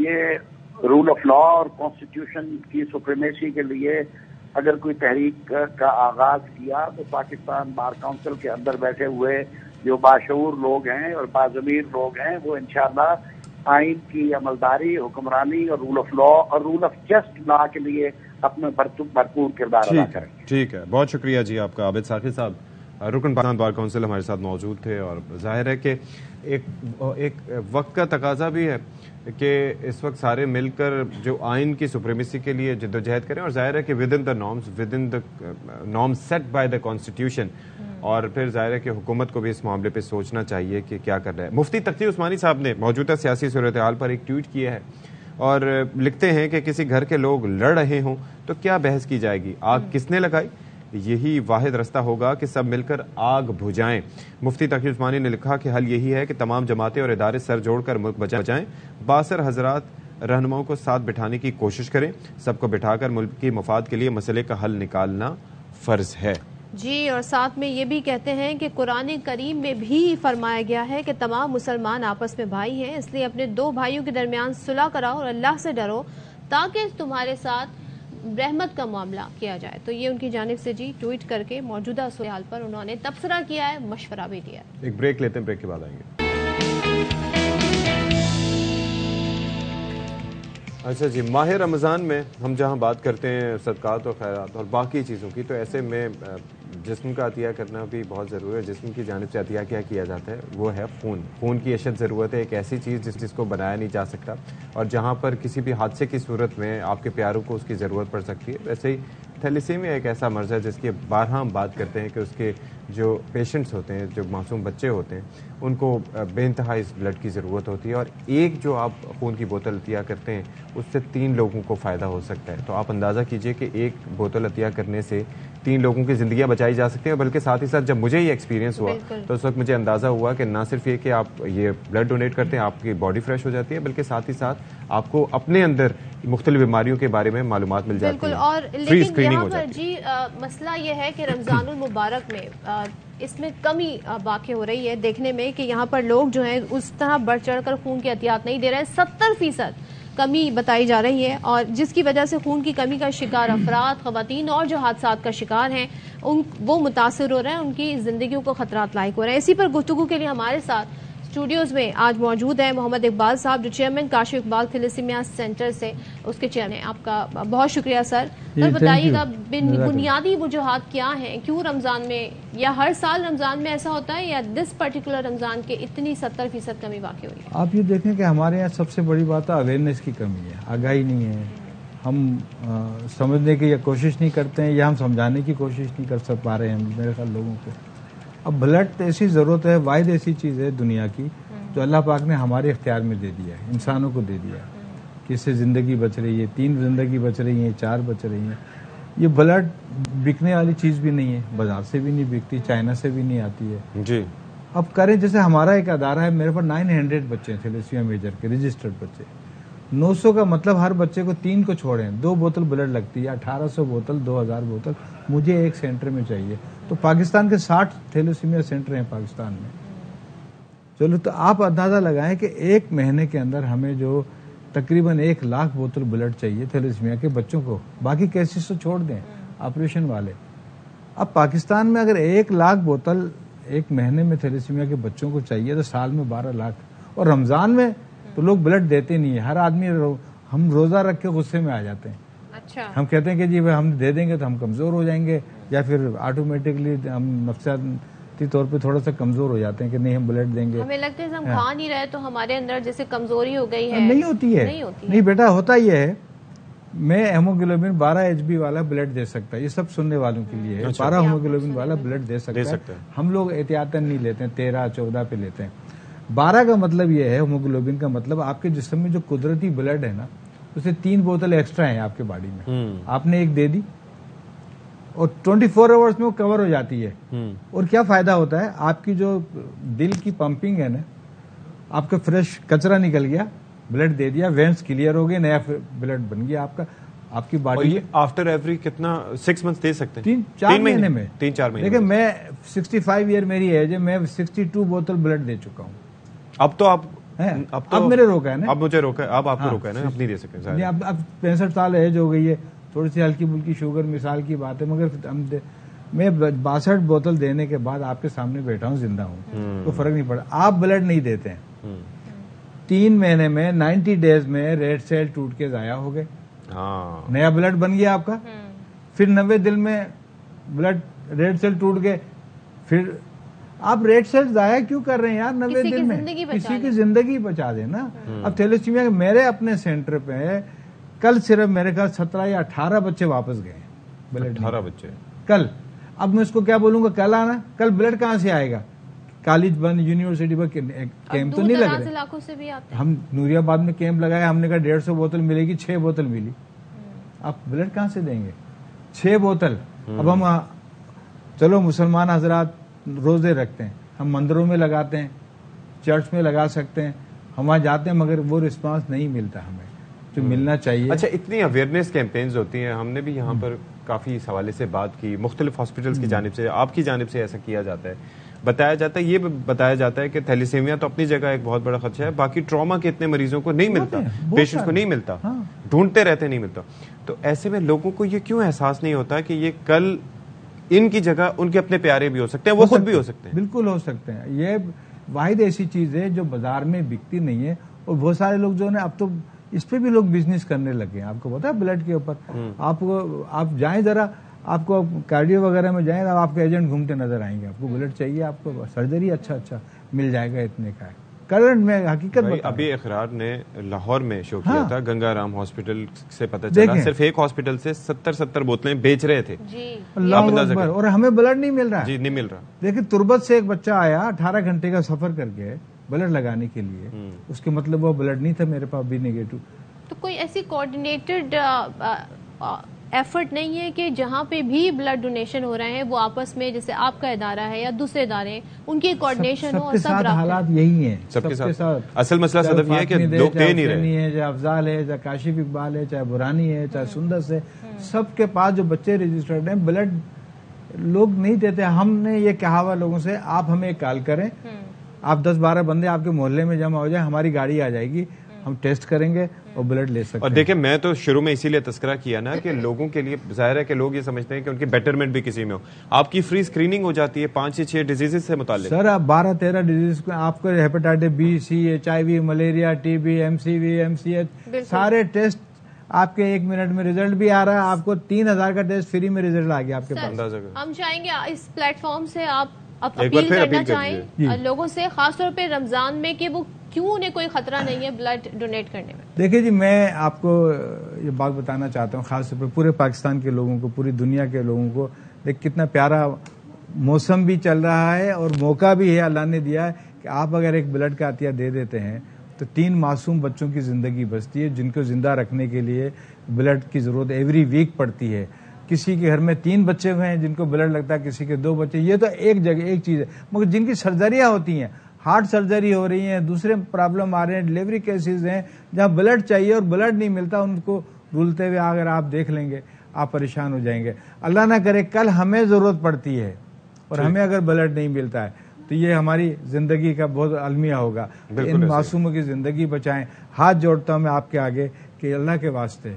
ये रूल ऑफ लॉ और कॉन्स्टिट्यूशन की सुप्रीमेसी के लिए अगर कोई तहरीक का आगाज किया तो पाकिस्तान बार काउंसिल के अंदर बैठे हुए जो बाशऊर लोग हैं और बाज़मीर लोग हैं वो इंशाअल्लाह आइन की अमलदारी, हुक्मरानी और रूल ऑफ लॉ और रूल ऑफ जस्ट लॉ के लिए अपने भरपूर किरदार अदा करेंगे। ठीक है, बहुत शुक्रिया जी आपका। आबिद साकिब साहब, रुकन पाकिस्तान बार काउंसिल हमारे साथ मौजूद थे और जाहिर है कि एक वक्त का तकाजा भी है कि इस वक्त सारे मिलकर जो आइन की सुप्रीमेसी के लिए जद्दोजहद करें और जाहिर है कि with in the norms set by the constitution. और फिर जाहिर है कि हुकूमत को भी इस मामले पे सोचना चाहिए कि क्या कर रहा है। मुफ्ती तकी उस्मानी साहब ने मौजूदा सियासी सूरत हाल पर एक ट्वीट किया है और लिखते हैं कि किसी घर के लोग लड़ रहे हों तो क्या बहस की जाएगी, आग किसने लगाई, यही वाहिद रास्ता होगा कि सब मिलकर आग बुझाएं। मुफ्ती तकी उस्मानी ने लिखा कि हल यही है कि तमाम जमातें और इदारे सर जोड़कर मुल्क बचाएं, बासर हजरात रहनुमाओं को साथ बिठाने की कोशिश करें, सबको बिठाकर मुल्क की मफाद के लिए मसले का हल निकालना फर्ज है जी। और साथ में ये भी कहते हैं कि कुरान करीम में भी फरमाया गया है कि तमाम मुसलमान आपस में भाई हैं, इसलिए अपने दो भाइयों के दरमियान सुलह कराओ और अल्लाह से डरो ताकि तुम्हारे साथ रहमत का मामला किया जाए। तो ये उनकी जानिब से जी ट्वीट करके मौजूदा सूरत हाल पर उन्होंने तबसरा किया है, मशवरा भी दिया है। एक ब्रेक लेते हैं, ब्रेक के बाद आएंगे। अच्छा जी, माह रमज़ान में हम जहाँ बात करते हैं सदकात और खैरात और बाकी चीज़ों की, तो ऐसे में जिस्म का अतिया करना भी बहुत ज़रूरी है। जिस्म की जानिब से अतिया क्या किया जाता है वो है खून। खून की अशद ज़रूरत है, एक ऐसी चीज़ जिसको बनाया नहीं जा सकता, और जहाँ पर किसी भी हादसे की सूरत में आपके प्यारों को उसकी ज़रूरत पड़ सकती है। वैसे ही थैलेसीमिया एक ऐसा मर्ज़ है जिसके बारहा हम बात करते हैं कि उसके जो पेशेंट्स होते हैं, जो मासूम बच्चे होते हैं, उनको बेइंतहा इस ब्लड की ज़रूरत होती है, और एक जो आप खून की बोतल अतिया करते हैं उससे 3 लोगों को फ़ायदा हो सकता है। तो आप अंदाज़ा कीजिए कि एक बोतल अतिया करने से 3 लोगों की ज़िंदगियाँ बचाई जा सकती हैं। बल्कि साथ ही साथ जब मुझे ये एक्सपीरियंस हुआ तो उस वक्त मुझे अंदाज़ा हुआ कि ना सिर्फ ये कि आप ये ब्लड डोनेट करते हैं, आपकी बॉडी फ्रेश हो जाती है, बल्कि साथ ही साथ आपको अपने अंदर मुख्तलिफ बीमारियों के बारे में मालूमात मिल जाती है। और लेकिन यहाँ पर जी मसला ये है कि रमज़ानुल मुबारक में इसमें कमी वाक़ई हो रही है देखने में कि यहाँ पर लोग जो हैं उस तरह बढ़ चढ़ कर खून की एहतियात नहीं दे रहे हैं। 70% कमी बताई जा रही है, और जिसकी वजह से खून की कमी का शिकार अफराद, ख़वातीन और जो हादसात का शिकार हैं वो मुतासर हो रहे हैं, उनकी ज़िंदगियों को ख़तरात लायक हो रहे हैं। इसी पर गुफ्तगू के लिए हमारे साथ स्टूडियोज में आज मौजूद है मोहम्मद इकबाल साहब, जो chairman Kashif Iqbal thalassemia centre से उसके चेयरमैन। आपका बहुत शुक्रिया सर। सर बताइएगा बुनियादी वजूहात क्या हैं, क्यों रमज़ान में या हर साल रमज़ान में ऐसा होता है, या दिस पर्टिकुलर रमज़ान के इतनी 70% कमी वाक़ई हुई है? आप ये देखें कि हमारे यहाँ सबसे बड़ी बात है अवेयरनेस की कमी है, आगाही नहीं है। हम समझने की या कोशिश नहीं करते हैं, या हम समझाने की कोशिश नहीं कर पा रहे हैं मेरे ख्याल लोगों को। अब ब्लड ऐसी ज़रूरत है, वाहिद ऐसी चीज़ है दुनिया की जो अल्लाह पाक ने हमारे इख्तियार में दे दिया है, इंसानों को दे दिया है, कि इससे ज़िंदगी बच रही है, 3 ज़िंदगी बच रही हैं, 4 बच रही हैं। ये ब्लड बिकने वाली चीज़ भी नहीं है, बाजार से भी नहीं बिकती, चाइना से भी नहीं आती है जी। अब करें, जैसे हमारा एक अदारा है, मेरे पास 900 बच्चे हैं थैलेसीमिया मेजर के रजिस्टर्ड बच्चे। 900 का मतलब हर बच्चे को 3 को छोड़ें 2 बोतल ब्लड लगती है, 1800 बोतल, 2000 बोतल मुझे एक सेंटर में चाहिए। तो पाकिस्तान के 60 थैलेसीमिया सेंटर हैं पाकिस्तान में। चलो तो आप अंदाजा लगाएं कि एक महीने के अंदर हमें जो तकरीबन 1 लाख बोतल ब्लड चाहिए थैलेसीमिया के बच्चों को, बाकी केसेस तो छोड़ दें ऑपरेशन वाले। अब पाकिस्तान में अगर 1 लाख बोतल एक महीने में थैलेसीमिया के बच्चों को चाहिए तो साल में 12 लाख, और रमजान में तो लोग ब्लड देते नहीं है। हर आदमी हम रोजा रख के गुस्से में आ जाते हैं। अच्छा। हम कहते हैं कि जी हम दे देंगे तो हम कमजोर हो जाएंगे, या फिर ऑटोमेटिकली हम नफ्सियाती तौर पे थोड़ा सा कमजोर हो जाते हैं कि नहीं हम ब्लड देंगे। हमें लगता है हम खा नहीं रहे तो हमारे अंदर जैसे कमजोरी हो गई है। नहीं होती है, नहीं बेटा, होता ही है। मैं हेमोग्लोबिन 12 HB वाला ब्लड दे सकता है, ये सब सुनने वालों के लिए है। 12 हेमोग्लोबिन वाला ब्लड दे सकता है। हम लोग एहतियातन नहीं लेते हैं, 13-14 पे लेते हैं। 12 का मतलब ये है, हेमोग्लोबिन का मतलब आपके जिस्म में जो कुदरती ब्लड है ना, उससे 3 बोतल एक्स्ट्रा है आपके बॉडी में। आपने एक दे दी और 24 आवर्स में वो कवर हो जाती है। और क्या फायदा होता है, आपकी जो दिल की पंपिंग है ना, आपका फ्रेश कचरा निकल गया, ब्लड दे दिया, वेंस क्लियर हो गए, नया ब्लड बन गया आपका, आपकी बॉडी। ये आफ्टर एवरी कितना 6 मंथ दे सकते हैं? 3-4 महीने में। 3-4 महीने। देखिए मैं 65 ईयर मेरी एज है, मैं 62 बोतल ब्लड दे चुका हूँ। अब तो आप अब मेरे रोका है ना, अब मुझे रोका है, अब आपको रोका है ना, अब नहीं दे सकते। अब 65 साल एज हो गई है, थोड़ी सी हल्की फुल्की शुगर मिसाल की बात है, मगर मैं 62 बोतल देने के बाद आपके सामने बैठा हूँ, जिंदा हूँ, तो फर्क नहीं पड़ा। आप ब्लड नहीं देते हैं, 3 महीने में 90 डेज में रेड सेल टूट के जाया हो गए, नया ब्लड बन गया आपका। फिर 90 दिन में ब्लड रेड सेल टूट गए, फिर आप रेड सेल जाया क्यों कर रहे हैं यार? 90 दिन में किसी की जिंदगी बचा देना। अब थैलेसीमिया मेरे अपने सेंटर पे कल सिर्फ मेरे ख्याल 17 या 18 बच्चे वापस गए ब्लड। 18 बच्चे कल। अब मैं इसको क्या बोलूंगा, कल आना, कल ब्लड कहाँ से आएगा? कॉलेज बंद, यूनिवर्सिटी पर कैंप तो नहीं लग रहे। इलाकों से भी आते हैं। हम नूरियाबाद में कैंप लगाया, हमने कहा 150 बोतल मिलेगी, 6 बोतल मिली। आप ब्लड कहाँ से देंगे? 6 बोतल। अब हम चलो मुसलमान हजरात रोजे रखते हैं, हम मंदिरों में लगाते हैं, चर्च में लगा सकते हैं, हम वहां जाते हैं, मगर वो रिस्पांस नहीं मिलता हमें जो मिलना चाहिए। अच्छा, इतनी अवेयरनेस कैंपेन्स होती हैं, हमने भी यहाँ पर काफी इस हवाले से बात की, मुख्तलिफ हॉस्पिटल्स की जानिब से, आपकी जानिब से ऐसा किया जाता है, बताया जाता है, ये बताया जाता है कि थैलेसीमिया तो अपनी जगह एक बहुत बड़ा खदशा है, बाकी ट्रॉमा के इतने मरीजों को नहीं मिलता, पेशेंट्स को नहीं मिलता, ढूंढते रहते नहीं मिलता। तो ऐसे में लोगों को ये क्यों एहसास नहीं होता कि ये कल इनकी जगह उनके अपने प्यारे भी हो सकते हैं, वो खुद भी हो सकते हैं? बिल्कुल हो सकते हैं। ये वाहिद ऐसी चीज है जो बाजार में बिकती नहीं है, और बहुत सारे लोग जो है अब तो इस पे भी लोग बिजनेस करने लगे हैं। आपको पता है ब्लड के ऊपर, आप जाएं जरा, आपको कार्डियो वगैरह में जाए, अब आपके एजेंट घूमते नजर आएंगे, आपको बुलेट चाहिए, आपको सर्जरी अच्छा मिल जाएगा, इतने का है। करंट में हकीकत बता, अभी इकरार ने लाहौर में शो किया था, गंगाराम हॉस्पिटल से पता चला सिर्फ एक हॉस्पिटल से 70 बोतलें बेच रहे थे जी। और हमें ब्लड नहीं मिल रहा जी, नहीं मिल रहा। देखिए तुर्बत से एक बच्चा आया 18 घंटे का सफर करके ब्लड लगाने के लिए, उसके मतलब वो ब्लड नहीं था मेरे पास भी नेगेटिव। तो कोई ऐसी कोऑर्डिनेटेड एफर्ट नहीं है कि जहाँ पे भी ब्लड डोनेशन हो रहे हैं वो आपस में, जैसे आपका इदारा है या दूसरे इदारे, उनकी कोऑर्डिनेशन हो और सब हालात यही है सबके साथ। असल मसला सदफ ये है कि लोग दे नहीं रहे हैं, चाहे अफजाल है, चाहे काशिफ इकबाल है, चाहे बुरानी है, चाहे सुंदस है, सबके पास जो बच्चे रजिस्टर्ड हैं ब्लड लोग नहीं देते। हमने ये कहा हुआ लोगों से, आप हमें एक कॉल करें, आप 10-12 बंदे आपके मोहल्ले में जमा हो जाए, हमारी गाड़ी आ जाएगी, हम टेस्ट करेंगे और ब्लड ले सकते हैं। और देखिए मैं तो शुरू में इसीलिए तस्करा किया ना कि लोगों के लिए जाहिर है कि लोग ये समझते हैं कि उनकी बेटरमेंट भी किसी में हो। आपकी फ्री स्क्रीनिंग हो जाती है 5 से 6 डिजीजेस से मुताल्लिक। सर आप 12-13 डिजीज को आपको हेपेटाइटिस बी, सी, HIV, malaria, TB, MCV, MCH सारे टेस्ट आपके 1 मिनट में रिजल्ट भी आ रहा है। आपको 3000 का टेस्ट फ्री में रिजल्ट आ गया आपके पास। हम चाहेंगे इस प्लेटफॉर्म से आप अपील करना चाहें लोगों से, खासतौर पे रमजान में, कि वो क्यों उन्हें कोई खतरा नहीं है ब्लड डोनेट करने में। देखिए जी, मैं आपको ये बात बताना चाहता हूँ, खासतौर पे पूरे पाकिस्तान के लोगों को, पूरी दुनिया के लोगों को। देख कितना प्यारा मौसम भी चल रहा है और मौका भी है अल्लाह ने दिया है कि आप अगर एक ब्लड का अतिया दे देते हैं तो 3 मासूम बच्चों की जिंदगी बचती है, जिनको जिंदा रखने के लिए ब्लड की जरूरत एवरी वीक पड़ती है। किसी के घर में 3 बच्चे हुए हैं जिनको ब्लड लगता है, किसी के 2 बच्चे। ये तो एक जगह एक चीज है, मगर जिनकी सर्जरियां होती हैं, हार्ट सर्जरी हो रही है, दूसरे प्रॉब्लम आ रहे हैं, डिलीवरी केसेस हैं, जहां ब्लड चाहिए और ब्लड नहीं मिलता, उनको रुलते हुए अगर आप देख लेंगे आप परेशान हो जाएंगे। अल्लाह ना करे कल हमें जरूरत पड़ती है और हमें अगर ब्लड नहीं मिलता है तो ये हमारी जिंदगी का बहुत अलमिया होगा। इन मासूमों की जिंदगी बचाएं। हाथ जोड़ता हूं मैं आपके आगे कि अल्लाह के वास्ते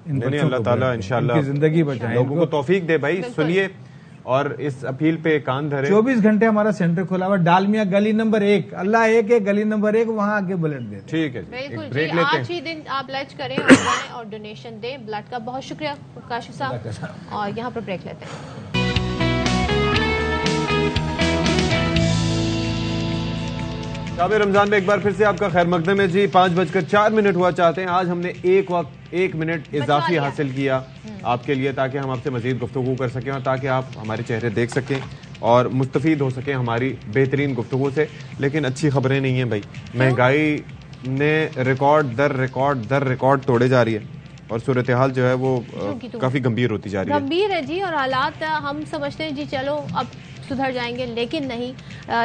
अल्लाह ताला इंशाअल्लाह जिंदगी बचाएं, लोगों को तौफीक दे। भाई सुनिए और इस अपील पे कान धरे। 24 घंटे हमारा सेंटर खुला हुआ, डालमिया गली नंबर 1, अल्लाह एक है, गली नंबर 1, वहाँ आके ब्लड दे। ठीक है, बिल्कुल जी। आज ही दिन आप लंच करें और जाएं और डोनेशन दें ब्लड का। बहुत शुक्रिया काशिफ साहब। और यहाँ पर ब्रेक लेते हैं। शाब रमजान में एक बार फिर से आपका खैर मकदम है जी। 5:04 हुआ चाहते हैं। आज हमने 1 मिनट इजाफी हासिल किया आपके लिए, ताकि हम आपसे मजीद गुफ्तगू कर सकें और ताकि आप हमारे चेहरे देख सकें और मुस्तफीद हो सकें हमारी बेहतरीन गुफ्तगू से। लेकिन अच्छी खबरें नहीं है भाई, महंगाई ने रिकॉर्ड दर रिकॉर्ड तोड़े जा रही है और सूरत हाल जो है वो काफी गंभीर होती जा रही है। गंभीर है जी, और हालात हम समझते हैं जी चलो अब सुधर जाएंगे, लेकिन नहीं।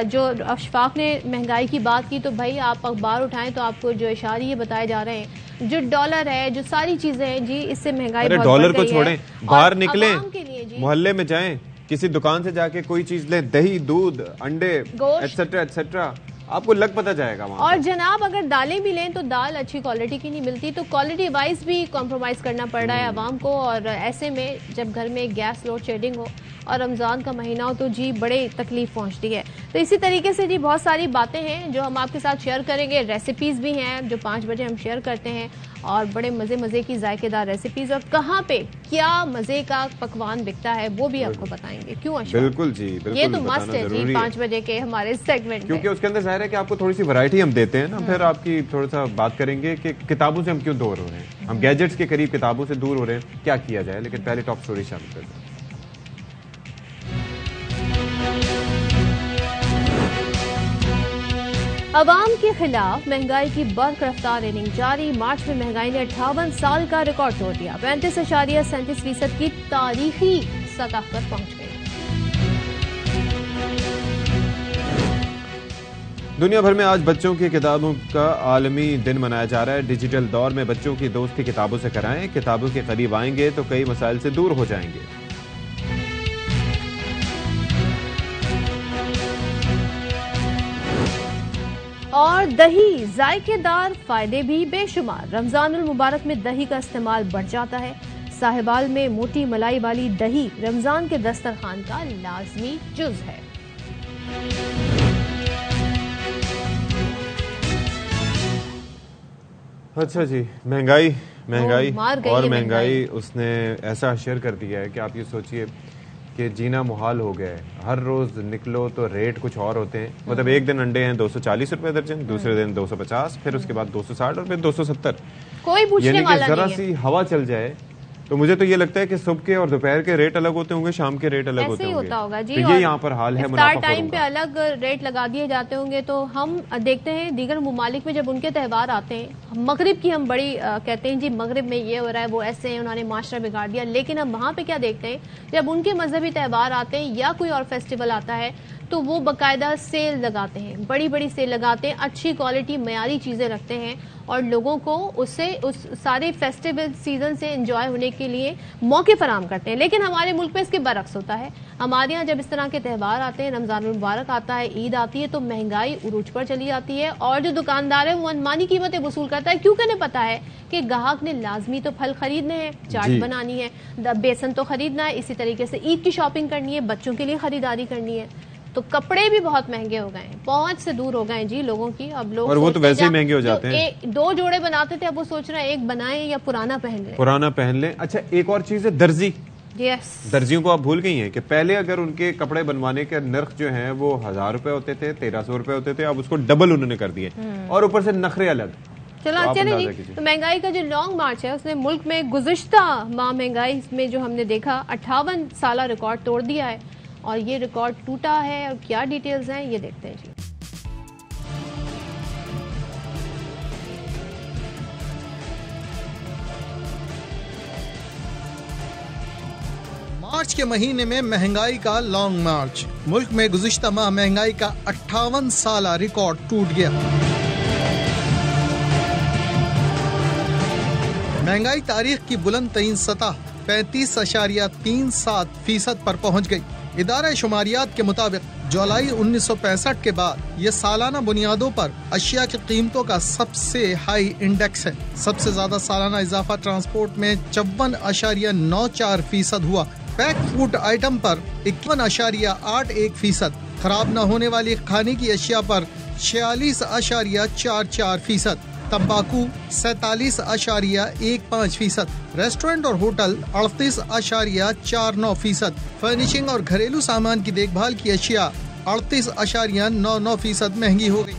जो अशफाक ने महंगाई की बात की, तो भाई आप अखबार उठाएं तो आपको जो इशारे बताए जा रहे हैं, जो डॉलर है, जो सारी चीजें हैं जी, इससे महंगाई बहुत डॉलर को बढ़ गई छोड़ें, है। बाहर निकलें, मोहल्ले में जाएं, किसी दुकान से जाके कोई चीज लें, दही, दूध, अंडे, एटसेट्रा एटसेट्रा, आपको लग पता जाएगा वहाँ। और जनाब अगर दालें भी लें तो दाल अच्छी क्वालिटी की नहीं मिलती, तो क्वालिटी वाइज भी कॉम्प्रोमाइज करना पड़ रहा है आवाम को। और ऐसे में जब घर में गैस लोड शेडिंग हो और रमज़ान का महीना हो तो जी बड़े तकलीफ पहुंचती है। तो इसी तरीके से जी बहुत सारी बातें हैं जो हम आपके साथ शेयर करेंगे। रेसिपीज़ भी हैं जो 5 बजे हम शेयर करते हैं, और बड़े मज़े की जायकेदार रेसिपीज़, और कहाँ पे क्या मज़े का पकवान बिकता है वो भी आपको बताएंगे। क्यों अशफाक? बिल्कुल जी, बिल्कुल, ये तो मस्ट है जी 5 बजे के हमारे सेगमेंट, क्योंकि उसके अंदर जाहिर है कि आपको थोड़ी सी वैरायटी हम देते हैं ना। फिर आपकी थोड़ा सा बात करेंगे कि किताबों से हम क्यों दूर हो रहे हैं, हम गैजेट्स के करीब किताबों से दूर हो रहे हैं, क्या किया जाए। लेकिन पहले टॉप स्टोरी शामिल करते हैं। अवाम के खिलाफ महंगाई की बर्क रफ्तार रेनिंग जारी। मार्च में महंगाई ने 58 साल का रिकॉर्ड तोड़ दिया, 35.37% की तारीखी सतह पर पहुंच गई। दुनिया भर में आज बच्चों की किताबों का आलमी दिन मनाया जा रहा है। डिजिटल दौर में बच्चों की दोस्ती किताबों से कराएं, किताबों के करीब आएंगे तो कई मसाइल से दूर हो जाएंगे। और दही, जायकेदार फायदे भी बेशुमार। रमजानुल मुबारक में दही का इस्तेमाल बढ़ जाता है। साहिबाल में मोटी मलाई वाली दही रमजान के दस्तरखान का लाजमी जुज है। अच्छा जी, महंगाई मार गई और है महंगाई उसने ऐसा शेयर कर दिया है कि आप ये सोचिए कि जीना मुहाल हो गया है। हर रोज निकलो तो रेट कुछ और होते हैं। मतलब एक दिन अंडे हैं 240 रुपए दर्जन, दूसरे दिन 250, फिर उसके बाद 260 और फिर 270। कोई पूछने वाला जरा नहीं है। सी हवा चल जाए तो मुझे तो ये लगता है कि सुबह के और दोपहर के रेट अलग होते होंगे, शाम के रेट अलग होते होंगे। होता होगा जी। तो ये यहाँ पर हाल है। इफ्तार टाइम पे अलग रेट लगा दिए जाते होंगे। तो हम देखते हैं दीगर मुमालिक में जब उनके त्यौहार आते हैं, मगरिब की हम बड़ी कहते हैं जी मगरिब में ये हो रहा है, वो ऐसे हैं, उन्होंने माशरा बिगाड़ दिया। लेकिन हम वहाँ पे क्या देखते हैं, जब उनके मजहबी त्यौहार आते हैं या कोई और फेस्टिवल आता है तो वो बाकायदा सेल लगाते हैं, बड़ी बड़ी सेल लगाते हैं, अच्छी क्वालिटी मयारी चीजें रखते हैं और लोगों को उससे उस सारे फेस्टिवल सीजन से एंजॉय होने के लिए मौके फराहम करते हैं। लेकिन हमारे मुल्क में इसके बरक्स होता है। हमारे यहाँ जब इस तरह के त्यौहार आते हैं, रमजान मुबारक आता है, ईद आती है, तो महंगाई उरूज पर चली जाती है और जो दुकानदार है वो अनमानी कीमतें वसूल करता है, क्योंकि उन्हें पता है कि ग्राहक ने लाजमी तो फल खरीदने हैं, चाट बनानी है, बेसन तो खरीदना है, इसी तरीके से ईद की शॉपिंग करनी है, बच्चों के लिए खरीदारी करनी है। तो कपड़े भी बहुत महंगे हो गए हैं, पहुंच से दूर हो गए हैं जी लोगों की। अब लोग और वो तो वैसे ही महंगे हो जाते हैं। 2 जोड़े बनाते थे, अब वो सोच रहे हैं एक बनाएं या पुराना पहन लें। अच्छा, एक और चीज है दर्जी। यस, दर्जियों को आप भूल गई हैं कि पहले अगर उनके कपड़े बनवाने के नर्ख जो हैं वो 1000 रुपए होते थे, 1300 रुपए होते थे, अब उसको डबल उन्होंने कर दिए और ऊपर से नखरे अलग। चलो अच्छा नहीं जी। तो महंगाई का जो लॉन्ग मार्च है उसने मुल्क में गुज़िश्ता माह महंगाई में जो हमने देखा 58 साल रिकॉर्ड तोड़ दिया है और ये रिकॉर्ड टूटा है और क्या डिटेल्स हैं ये देखते हैं जी। मार्च के महीने में महंगाई का लॉन्ग मार्च, मुल्क में गुज़िश्ता माह महंगाई का 58 साल रिकॉर्ड टूट गया। महंगाई तारीख की बुलंद तरीन सतह 35.37% पर पहुंच गई। इदारा शुमारियात के मुताबिक जुलाई 1965 के बाद ये सालाना बुनियादों पर अशिया की कीमतों का सबसे हाई इंडेक्स है। सबसे ज्यादा सालाना इजाफा ट्रांसपोर्ट में 54.94% हुआ। पैक फूड आइटम पर 51.81%, खराब न होने वाली खाने की अशिया पर 46.44%, तंबाकू 47.15%, रेस्टोरेंट और होटल 38.49%, फर्निशिंग और घरेलू सामान की देखभाल की अशिया 38.99% महंगी हो गई।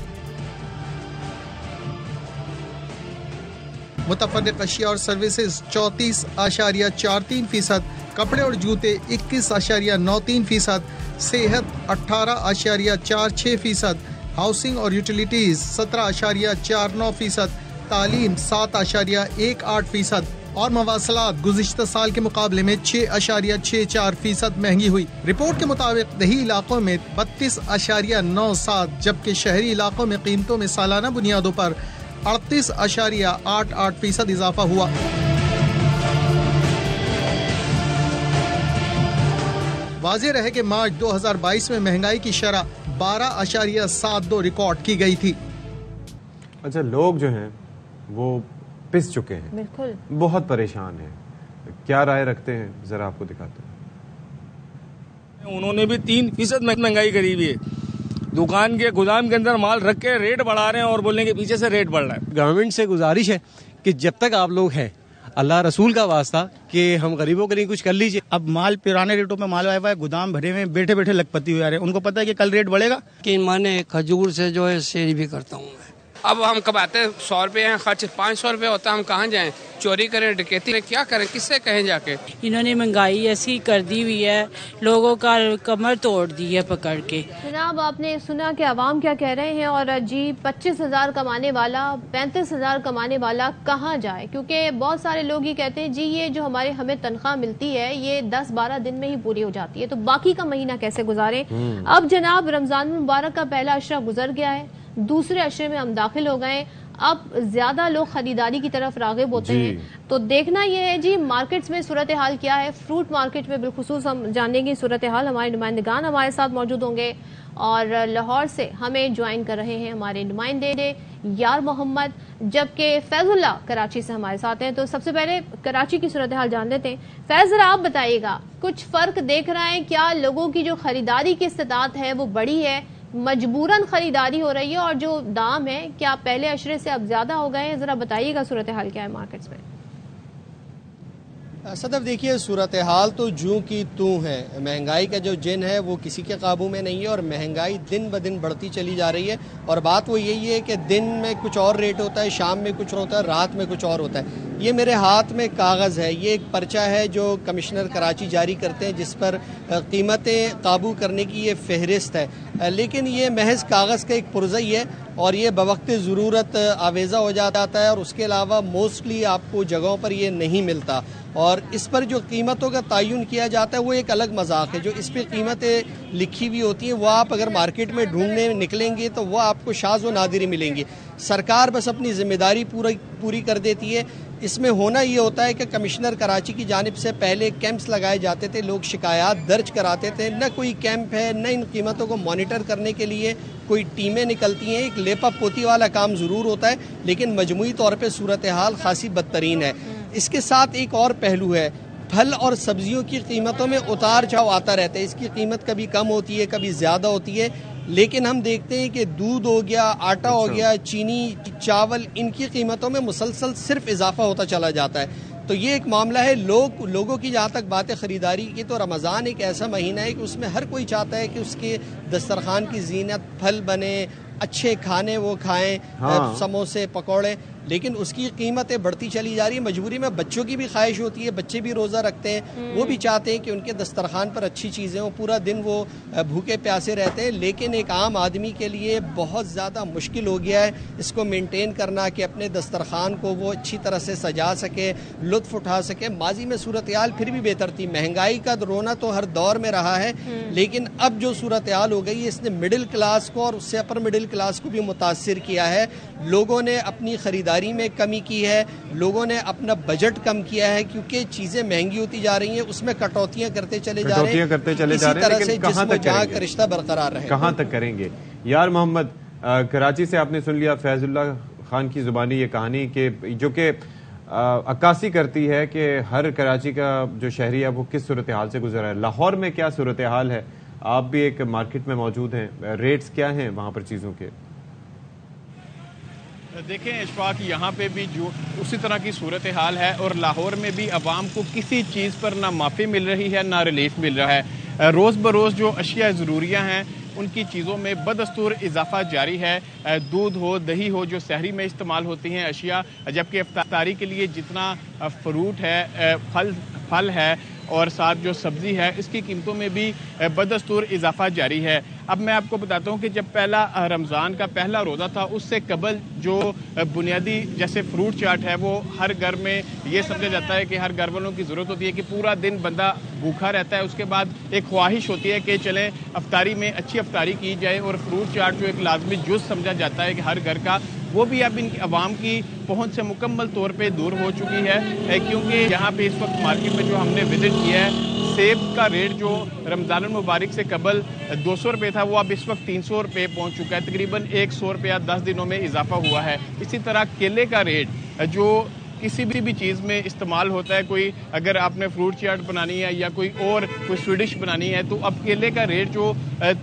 मुतफर्रिक अशिया और सर्विसेज 34.43%, कपड़े और जूते 21.93%, सेहत 18.46%, हाउसिंग और यूटिलिटीज 17.49%, तालीम 7.18% और मवासलात गुज़िश्ता साल के मुकाबले में 6.64% महंगी हुई। रिपोर्ट के मुताबिक दही इलाकों में 32.97, जबकि शहरी इलाकों में कीमतों में सालाना बुनियादों पर 38.88% इजाफा हुआ। वाज़ेह रहे कि मार्च 2022 में महंगाई की शरह 12.72 रिकॉर्ड की गई थी। अच्छा, लोग जो हैं वो पिस चुके हैं, बिल्कुल बहुत परेशान हैं। क्या राय रखते हैं, जरा आपको दिखाते हैं। उन्होंने भी 3% महंगाई करी हुई है। दुकान के गोदाम के अंदर माल रख के रेट बढ़ा रहे हैं और बोलने के पीछे से रेट बढ़ रहा है। गवर्नमेंट से गुजारिश है कि जब तक आप लोग हैं, अल्लाह रसूल का वास्ता, कि हम गरीबों के लिए कुछ कर लीजिए। अब माल पुराने रेटों में माल आया हुआ है, गोदाम भरे में बैठे बैठे लखपति हुए आ रहे हैं। उनको पता है कि कल रेट बढ़ेगा। कि मैंने खजूर से जो है सेल भी करता हूँ। अब हम कमाते 100 रुपए हैं, खर्च 500 रुपए होता है। हम कहाँ जाएं? चोरी करें, डकैती करें, क्या करें, किससे कहें जाके? इन्होंने महंगाई ऐसी कर दी हुई है, लोगों का कमर तोड़ दी है पकड़ के। जनाब, आपने सुना कि आवाम क्या कह रहे हैं। और जी 25,000 कमाने वाला, 35,000 कमाने वाला कहाँ जाए? क्योंकि बहुत सारे लोग ये कहते हैं जी ये जो हमें तनख्वाह मिलती है ये 10-12 दिन में ही पूरी हो जाती है, तो बाकी का महीना कैसे गुजारें? अब जनाब रमजान मुबारक का पहला अशरा गुजर गया है, दूसरे अशरे में हम दाखिल हो गए। अब ज्यादा लोग खरीदारी की तरफ राग़िब होते हैं, तो देखना यह है जी मार्केट्स में सूरत हाल क्या है। फ्रूट मार्केट में बिलखुसूस हम जानेंगे सूरत हाल। हमारे नुमाइंदगान हमारे साथ मौजूद होंगे और लाहौर से हमें ज्वाइन कर रहे हैं हमारे नुमाइंदे यार मोहम्मद, जबकि फैजुल्ला कराची से हमारे साथ हैं। तो सबसे पहले कराची की सूरत हाल जान लेते हैं। फैज, जरा आप बताइएगा, कुछ फर्क देख रहे हैं क्या? लोगों की जो खरीदारी की इस्तेताअत है वो बढ़ी है मजबूरन खरीदारी हो रही है और जो दाम है क्या पहले अशरे से अब ज्यादा हो गए हैं? जरा बताइएगा सूरत हाल क्या है मार्केट्स में। सदफ देखिए, सूरत हाल तो जूं की तूं है। महंगाई का जो जिन है वो किसी के काबू में नहीं है और महंगाई दिन ब दिन बढ़ती चली जा रही है। और बात वो यही है कि दिन में कुछ और रेट होता है, शाम में कुछ होता है, रात में कुछ और होता है। ये मेरे हाथ में कागज़ है, ये एक पर्चा है जो कमिश्नर कराची जारी करते हैं जिस पर कीमतें काबू करने की ये फहरिस्त है। लेकिन ये महज कागज़ का एक पुर्जा ही है और ये बवक्त ज़रूरत आवेज़ा हो जाता है और उसके अलावा मोस्टली आपको जगहों पर ये नहीं मिलता। और इस पर जो कीमतों का तयन किया जाता है वो एक अलग मजाक है। जो इस पर कीमतें लिखी हुई होती हैं वो आप अगर मार्केट में ढूंढने निकलेंगे तो वो आपको शाज़ व नादिर मिलेंगी। सरकार बस अपनी जिम्मेदारी पूरी कर देती है। इसमें होना ये होता है कि कमिश्नर कराची की जानिब से पहले कैंप्स लगाए जाते थे, लोग शिकायत दर्ज कराते थे। न कोई कैंप है, न इन कीमतों को मॉनिटर करने के लिए कोई टीमें निकलती हैं। एक लेपा पोती वाला काम ज़रूर होता है, लेकिन मजमूई तौर पर सूरत हाल खासी बदतरीन है। इसके साथ एक और पहलू है, फल और सब्जियों की कीमतों में उतार चढ़ाव आता रहता है। इसकी कीमत कभी कम होती है, कभी ज़्यादा होती है। लेकिन हम देखते हैं कि दूध हो गया, आटा हो गया, चीनी, चावल, इनकी कीमतों में मुसलसल सिर्फ इजाफा होता चला जाता है। तो ये एक मामला है। लोगों की जहाँ तक बात है ख़रीदारी की, तो रमज़ान एक ऐसा महीना है कि उसमें हर कोई चाहता है कि उसके दस्तरखान की जीनत, फल बने, अच्छे खाने वो खाएं, समोसे, पकौड़े, लेकिन उसकी कीमतें बढ़ती चली जा रही है। मजबूरी में बच्चों की भी ख्वाहिश होती है, बच्चे भी रोज़ा रखते हैं, वो भी चाहते हैं कि उनके दस्तरखान पर अच्छी चीज़ें हों, पूरा दिन वो भूखे प्यासे रहते हैं। लेकिन एक आम आदमी के लिए बहुत ज़्यादा मुश्किल हो गया है इसको मेंटेन करना कि अपने दस्तरखान को वो अच्छी तरह से सजा सके, लुत्फ़ उठा सके। माजी में सूरत हाल फिर भी बेहतर थी, महंगाई का रोना तो हर दौर में रहा है, लेकिन अब जो सूरत हाल हो गई है इसने मिडिल क्लास को और उससे अपर मिडिल क्लास को भी मुतासिर किया है। लोगों ने अपनी खरीदारी में कमी की है, लोगों ने अपना बजट कम किया है क्योंकि चीजें महंगी होती जा रही हैं, उसमें कटौतियां करते चले जा रहे हैं। तरह से जिस्म जहां का रिश्ता बरकरार रहे। कहां तक करेंगे? यार मोहम्मद, कराची से आपने सुन लिया फैजुल्ला खान की जुबानी ये कहानी के जो कि अक्कासी करती है कि हर कराची का जो शहरी है वो किस सूरत हाल से गुजरा है। लाहौर में क्या सूरत हाल है? आप भी एक मार्केट में मौजूद हैं, रेट्स क्या हैं वहां पर चीजों के? देखें इशफाक, यहाँ पे भी जो उसी तरह की सूरत हाल है और लाहौर में भी अवाम को किसी चीज़ पर ना माफ़ी मिल रही है ना रिलीफ मिल रहा है। रोज़ बरोज़ जो अशिया ज़रूरियाँ हैं उनकी चीज़ों में बदस्तूर इजाफा जारी है। दूध हो, दही हो, जो सहरी में इस्तेमाल होती हैं अशिया, जबकि इफ्तारी के लिए जितना फ्रूट है, फल है और साथ जो सब्ज़ी है, इसकी कीमतों में भी बदस्तूर इजाफा जारी है। अब मैं आपको बताता हूँ कि जब पहला रमज़ान का पहला रोज़ा था उससे कबल जो बुनियादी जैसे फ्रूट चाट है वो हर घर में ये समझा जाता है कि हर घर वालों की ज़रूरत होती है कि पूरा दिन बंदा भूखा रहता है, उसके बाद एक ख्वाहिश होती है कि चलें अफ्तारी में अच्छी अफ्तारी की जाए और फ्रूट चाट जो एक लाजमी जुज़ समझा जाता है कि हर घर का, वो भी अब इन आवाम की पहुँच से मुकम्मल तौर पर दूर हो चुकी है। क्योंकि यहाँ पर इस वक्त मार्केट में जो हमने विजिट किया है, सेब का रेट जो रमज़ान मुबारक से कबल 200 रुपये था वो अब इस वक्त 300 रुपये पहुँच चुका है। तकरीबन 100 रुपया 10 दिनों में इजाफा हुआ है। इसी तरह केले का रेट जो किसी भी चीज़ में इस्तेमाल होता है, कोई अगर आपने फ्रूट चाट बनानी है या कोई स्वीट डिश बनानी है, तो अब केले का रेट जो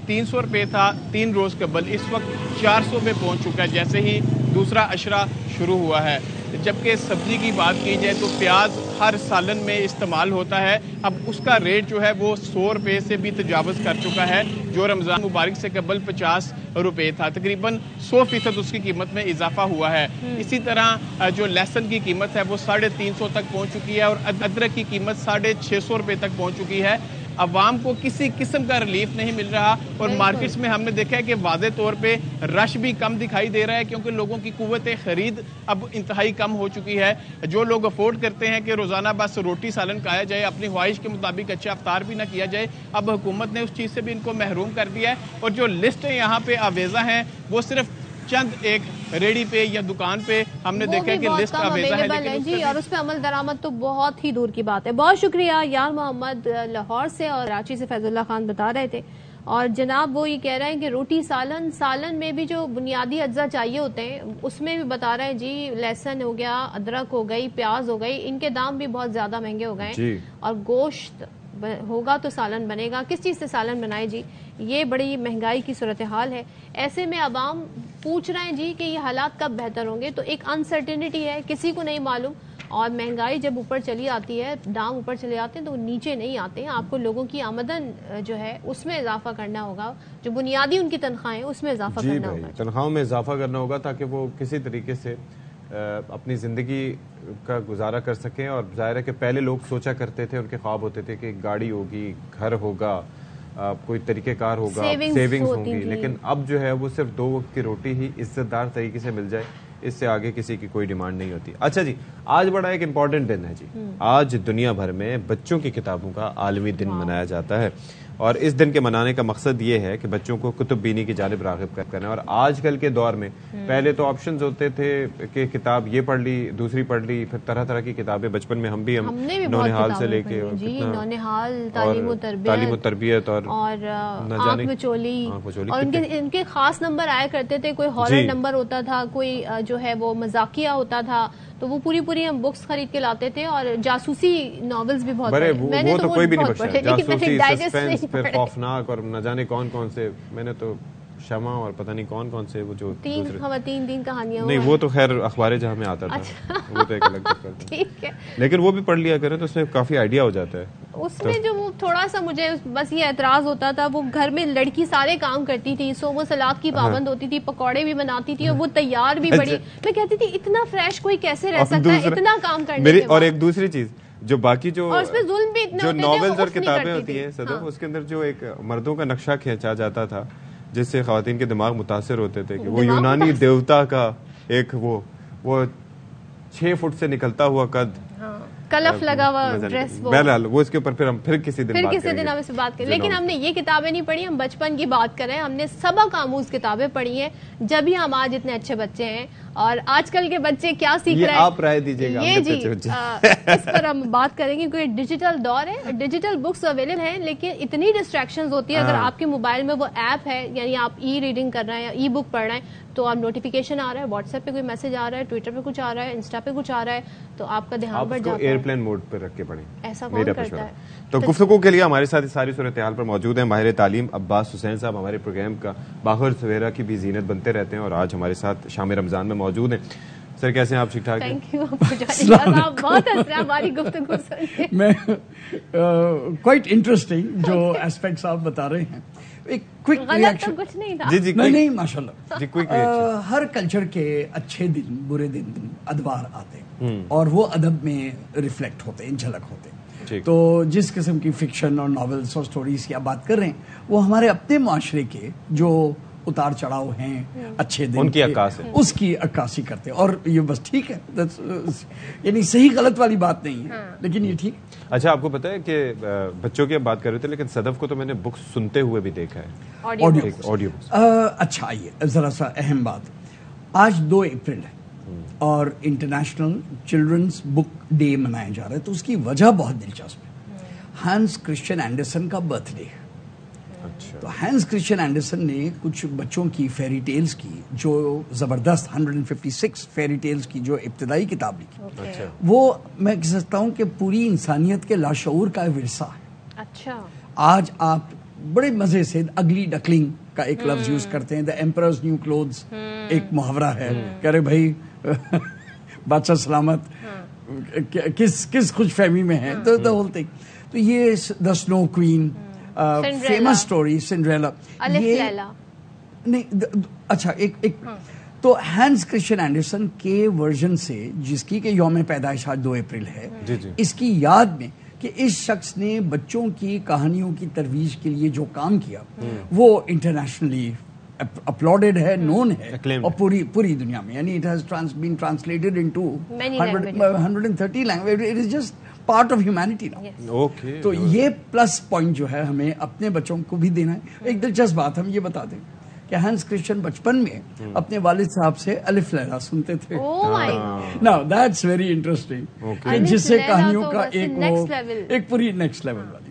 300 रुपये था 3 रोज़ कबल, इस वक्त 400 पे पहुँच चुका है जैसे ही दूसरा अशरा शुरू हुआ है। जबकि सब्जी की बात की जाए तो प्याज हर सालन में इस्तेमाल होता है, अब उसका रेट जो है वो 100 रुपये से भी तजावज़ कर चुका है, जो रमज़ान मुबारक से कबल 50 रुपये था। तकरीबन 100% उसकी कीमत में इजाफा हुआ है। इसी तरह जो लहसुन की कीमत है वो 350 तक पहुँच चुकी है और अदरक की कीमत 650 रुपये तक पहुँच चुकी है। अवाम को किसी किस्म का रिलीफ नहीं मिल रहा और मार्केट्स में हमने देखा है कि वाज़े तौर पे रश भी कम दिखाई दे रहा है क्योंकि लोगों की कुव्वत ख़रीद अब इंतहाई कम हो चुकी है। जो लोग अफोर्ड करते हैं कि रोज़ाना बस रोटी सालन खाया जाए, अपनी ख्वाहिश के मुताबिक अच्छा अफ्तार भी ना किया जाए, अब हुकूमत ने उस चीज़ से भी इनको महरूम कर दिया है। और जो लिस्ट है यहाँ पे आवेज़ा हैं वो सिर्फ चंद एक रेडी पे या दुकान पे हमने देखा है कि लिस्ट अवेलेबल है जी, और उस पर अमल दरामद तो बहुत ही दूर की बात है। बहुत शुक्रिया यार मोहम्मद लाहौर से, और कराची से फैजुल्ला खान बता रहे थे। और जनाब वो ये कह रहे हैं कि रोटी सालन में भी जो बुनियादी अज्जा चाहिए होते हैं उसमें भी बता रहे हैं जी, लहसुन हो गया, अदरक हो गई, प्याज हो गई, इनके दाम भी बहुत ज्यादा महंगे हो गए और गोश्त होगा तो सालन बनेगा। किस चीज़ से सालन बनाए जी? ये बड़ी महंगाई की सूरत हाल है। ऐसे में अवाम पूछ रहे हैं जी कि ये हालात कब बेहतर होंगे, तो एक अनसर्टेनिटी है, किसी को नहीं मालूम। और महंगाई जब ऊपर चली आती है, दाम ऊपर चले आते हैं तो नीचे नहीं आते हैं। आपको लोगों की आमदन जो है उसमें इजाफा करना होगा, जो बुनियादी उनकी तनख्वाहें उसमें इजाफा करना होगा। तनख्वाहों में इजाफा करना होगा ताकि वो किसी तरीके से अपनी ज़िंदगी का गुजारा कर सकें। और जाहिर है कि पहले लोग सोचा करते थे, उनके ख्वाब होते थे कि गाड़ी होगी, घर होगा, कोई तरीक़ेकार होगा, सेविंग्स होंगी, लेकिन अब जो है वो सिर्फ 2 वक्त की रोटी ही इज्जतदार तरीके से मिल जाए, इससे आगे किसी की कोई डिमांड नहीं होती। अच्छा जी, आज बड़ा एक इम्पॉर्टेंट दिन है जी। आज दुनिया भर में बच्चों की किताबों का आलमी दिन मनाया जाता है और इस दिन के मनाने का मकसद ये है कि बच्चों को कुतुब बीनी की जानिब राग़िब करना। और आजकल के दौर में पहले तो ऑप्शंस होते थे कि किताब ये पढ़ ली, दूसरी पढ़ ली, फिर तरह तरह की किताबें। बचपन में हमने भी नौनिहाल से लेके नौनिहाल, तालीम व तरबियत और आँख में चोली, और इनके खास नंबर आया करते थे। कोई हॉरर नंबर होता था, कोई जो है वो मजाकिया होता था, तो वो पूरी हम बुक्स खरीद के लाते थे। और जासूसी नॉवेल्स भी बहुत मैंने वो तो कोई भी नहीं पढ़ा, जासूसी, सस्पेंस, फिर खौफनाक और न जाने कौन कौन से। मैंने तो शमा और पता नहीं कौन कौन से वो जो 3 कहानियां। नहीं, वो तो खैर अखबार जहां में आता था। अच्छा। वो तो एक अलग ठीक है, लेकिन वो भी पढ़ लिया करें तो उसमें काफी आइडिया हो जाता है। उसमें तो जो वो थोड़ा सा मुझे बस ये एतराज होता था, वो घर में लड़की सारे काम करती थी, सोमो सलाद की पाबंद होती थी, पकौड़े भी बनाती थी और वो तैयार भी बड़ी। मैं कहती थी इतना फ्रेश कोई कैसे रह सकता है इतना काम करने के बाद। और एक दूसरी चीज जो बाकी जो जुल्म भी इतने जो नॉवेल्स और किताबें होती है सदफ, उसके अंदर जो एक मर्दों का नक्शा खींचा जाता था जिससे ख्वातीन के दिमाग मुतासिर होते थे कि वो यूनानी देवता का एक वो 6 फुट से निकलता हुआ कद, कलफ लगा हुआ ड्रेस, बहरहाल वो इसके ऊपर फिर किसी दिन हम इस बात करें। लेकिन हमने ये किताबें नहीं पढ़ी, हम बचपन की बात करें। हमने सबक आमूज किताबें पढ़ी हैं, जब ही हम आज इतने अच्छे बच्चे हैं। और आजकल के बच्चे क्या सीख रहे हैं, आप राय दीजिएगा। ये जी इस पर हम बात करेंगे, क्योंकि डिजिटल दौर है, डिजिटल बुक्स अवेलेबल हैं, लेकिन इतनी डिस्ट्रैक्शंस होती है। अगर आपके मोबाइल में वो ऐप है, यानी आप ई रीडिंग कर रहे हैं या ई बुक पढ़ रहे हैं, तो आप नोटिफिकेशन आ रहा है, व्हाट्सएप पे कोई मैसेज आ रहा है, ट्विटर पे कुछ आ रहा है, इंस्टा पे कुछ आ रहा है, तो आपका ध्यान बढ़ जाता है। एयरप्लेन मोड पर रख के पढ़ें, ऐसा कौन करता है? तो गुफ्तगू के लिए हमारे साथ सारी सूरत हाल पर मौजूद है माहिर तालीम अब्बास हुसैन साहब। हमारे प्रोग्राम का बाखर सवेरा की भी जीनत बनते रहते हैं और आज हमारे साथ शाम रमजान में मौजूद हैं। सर कैसे हैं आप? ठीक ठाक? थैंक यू, बहुत हंस रहे हमारी गुफ्तगू सुन के। मैं क्वाइट इंटरेस्टिंग जो एस्पेक्ट्स आप बता रहे हैं। एक क्विक रिएक्शन। तो कुछ नहीं था। जी नहीं माशाल्लाह जी, क्विक रिएक्शन। हर कल्चर के अच्छे दिन, बुरे दिन, अदवार आते हैं और वो अदब में रिफ्लेक्ट होते हैं, झलक होते हैं। तो जिस किस्म की फिक्शन और नॉवेल्स और स्टोरीज की आप बात कर रहे हैं, वो हमारे अपने माशरे के जो उतार चढ़ाव हैं, अच्छे दिन उनकी अक्कासी, उसकी अक्कासी करते हैं। और ये बस ठीक है, यानी सही गलत वाली बात नहीं है, लेकिन ये ठीक। अच्छा, आपको पता है कि बच्चों की आप बात कर रहे थे, लेकिन सदफ को तो मैंने बुक्स सुनते हुए भी देखा है, ऑडियो। अच्छा, आइए जरा सा अहम बात, आज 2 अप्रैल है और इंटरनेशनल चिल्ड्रंस बुक डे मनाया जा रहा है। तो उसकी वजह बहुत दिलचस्प है, हैंस क्रिश्चियन एंडरसन का बर्थडे है। अच्छा। तो हैंस क्रिश्चियन एंडरसन ने कुछ बच्चों की फेरी टेल्स की, जो जबरदस्त 156 फेरी टेल्स की जो इब्तिदाई किताब लिखी। अच्छा। वो मैं कह सकता हूँ कि पूरी इंसानियत के लाशऊर का विरसा है। अच्छा। आज आप बड़े मजे से अगली डकलिंग का एक लफ्ज यूज करते हैं, द एम्परर्स न्यू क्लोथ्स एक मुहावरा है, कह रहे भाई बादशाह सलामत किस खुशफहमी में है, तो द होल थिंग। तो ये the Snow Queen, famous story Cinderella, ये नहीं। अच्छा, एक तो हैंस क्रिश्चियन एंडरसन के वर्जन से, जिसकी के यौम पैदाइश आज 2 अप्रैल है, इसकी याद में कि इस शख्स ने बच्चों की कहानियों की तरवीज के लिए जो काम किया वो इंटरनेशनली अपलोडेड है, नोन है और पूरी दुनिया में, यानी it has been translated into 130 language. It is just part of humanity now. Okay. तो ये प्लस पॉइंट जो है हमें अपने बच्चों को भी देना है। एक दिलचस्प बात हम ये बता दें कि हैंस क्रिश्चियन बचपन में अपने वालिद साहब से अलिफ लैला सुनते थे। नाउ दैट्स वेरी इंटरेस्टिंग, जिससे कहानियों का एक पूरी नेक्स्ट लेवल वाली।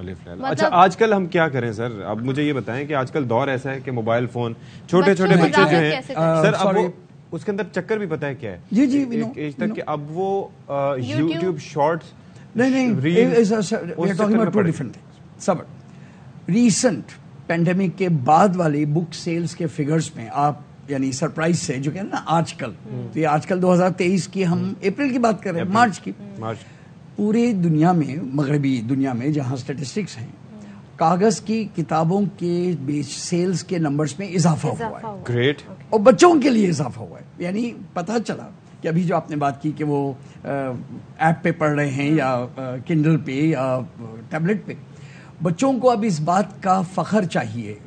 अच्छा, आजकल हम क्या करें सर? अब मुझे ये बताएं कि आजकल दौर ऐसा है कि मोबाइल फोन, छोटे छोटे बच्चे जो हैं सर, अब वो उसके अंदर चक्कर भी पता है क्या है? जी एज तक कि अब वो यूट्यूब शॉर्ट्स नहीं, we are talking about two different things. सब recent पेंडेमिक के बाद वाली बुक सेल्स के फिगर्स में आप यानी सरप्राइज से जो कहते हैं ना आजकल, तो ये आजकल 2023 की हम अप्रैल की बात कर रहे हैं, मार्च की, पूरी दुनिया में, मगरबी दुनिया में जहां स्टेटिस्टिक्स हैं, कागज की किताबों के बेच सेल्स के नंबर्स में इजाफा हुआ है। ग्रेट। और बच्चों के लिए इजाफा हुआ है, यानी पता चला कि अभी जो आपने बात की कि वो ऐप पे पढ़ रहे हैं या किंडल पे या टैबलेट पे, बच्चों को अब इस बात का फख्र चाहिए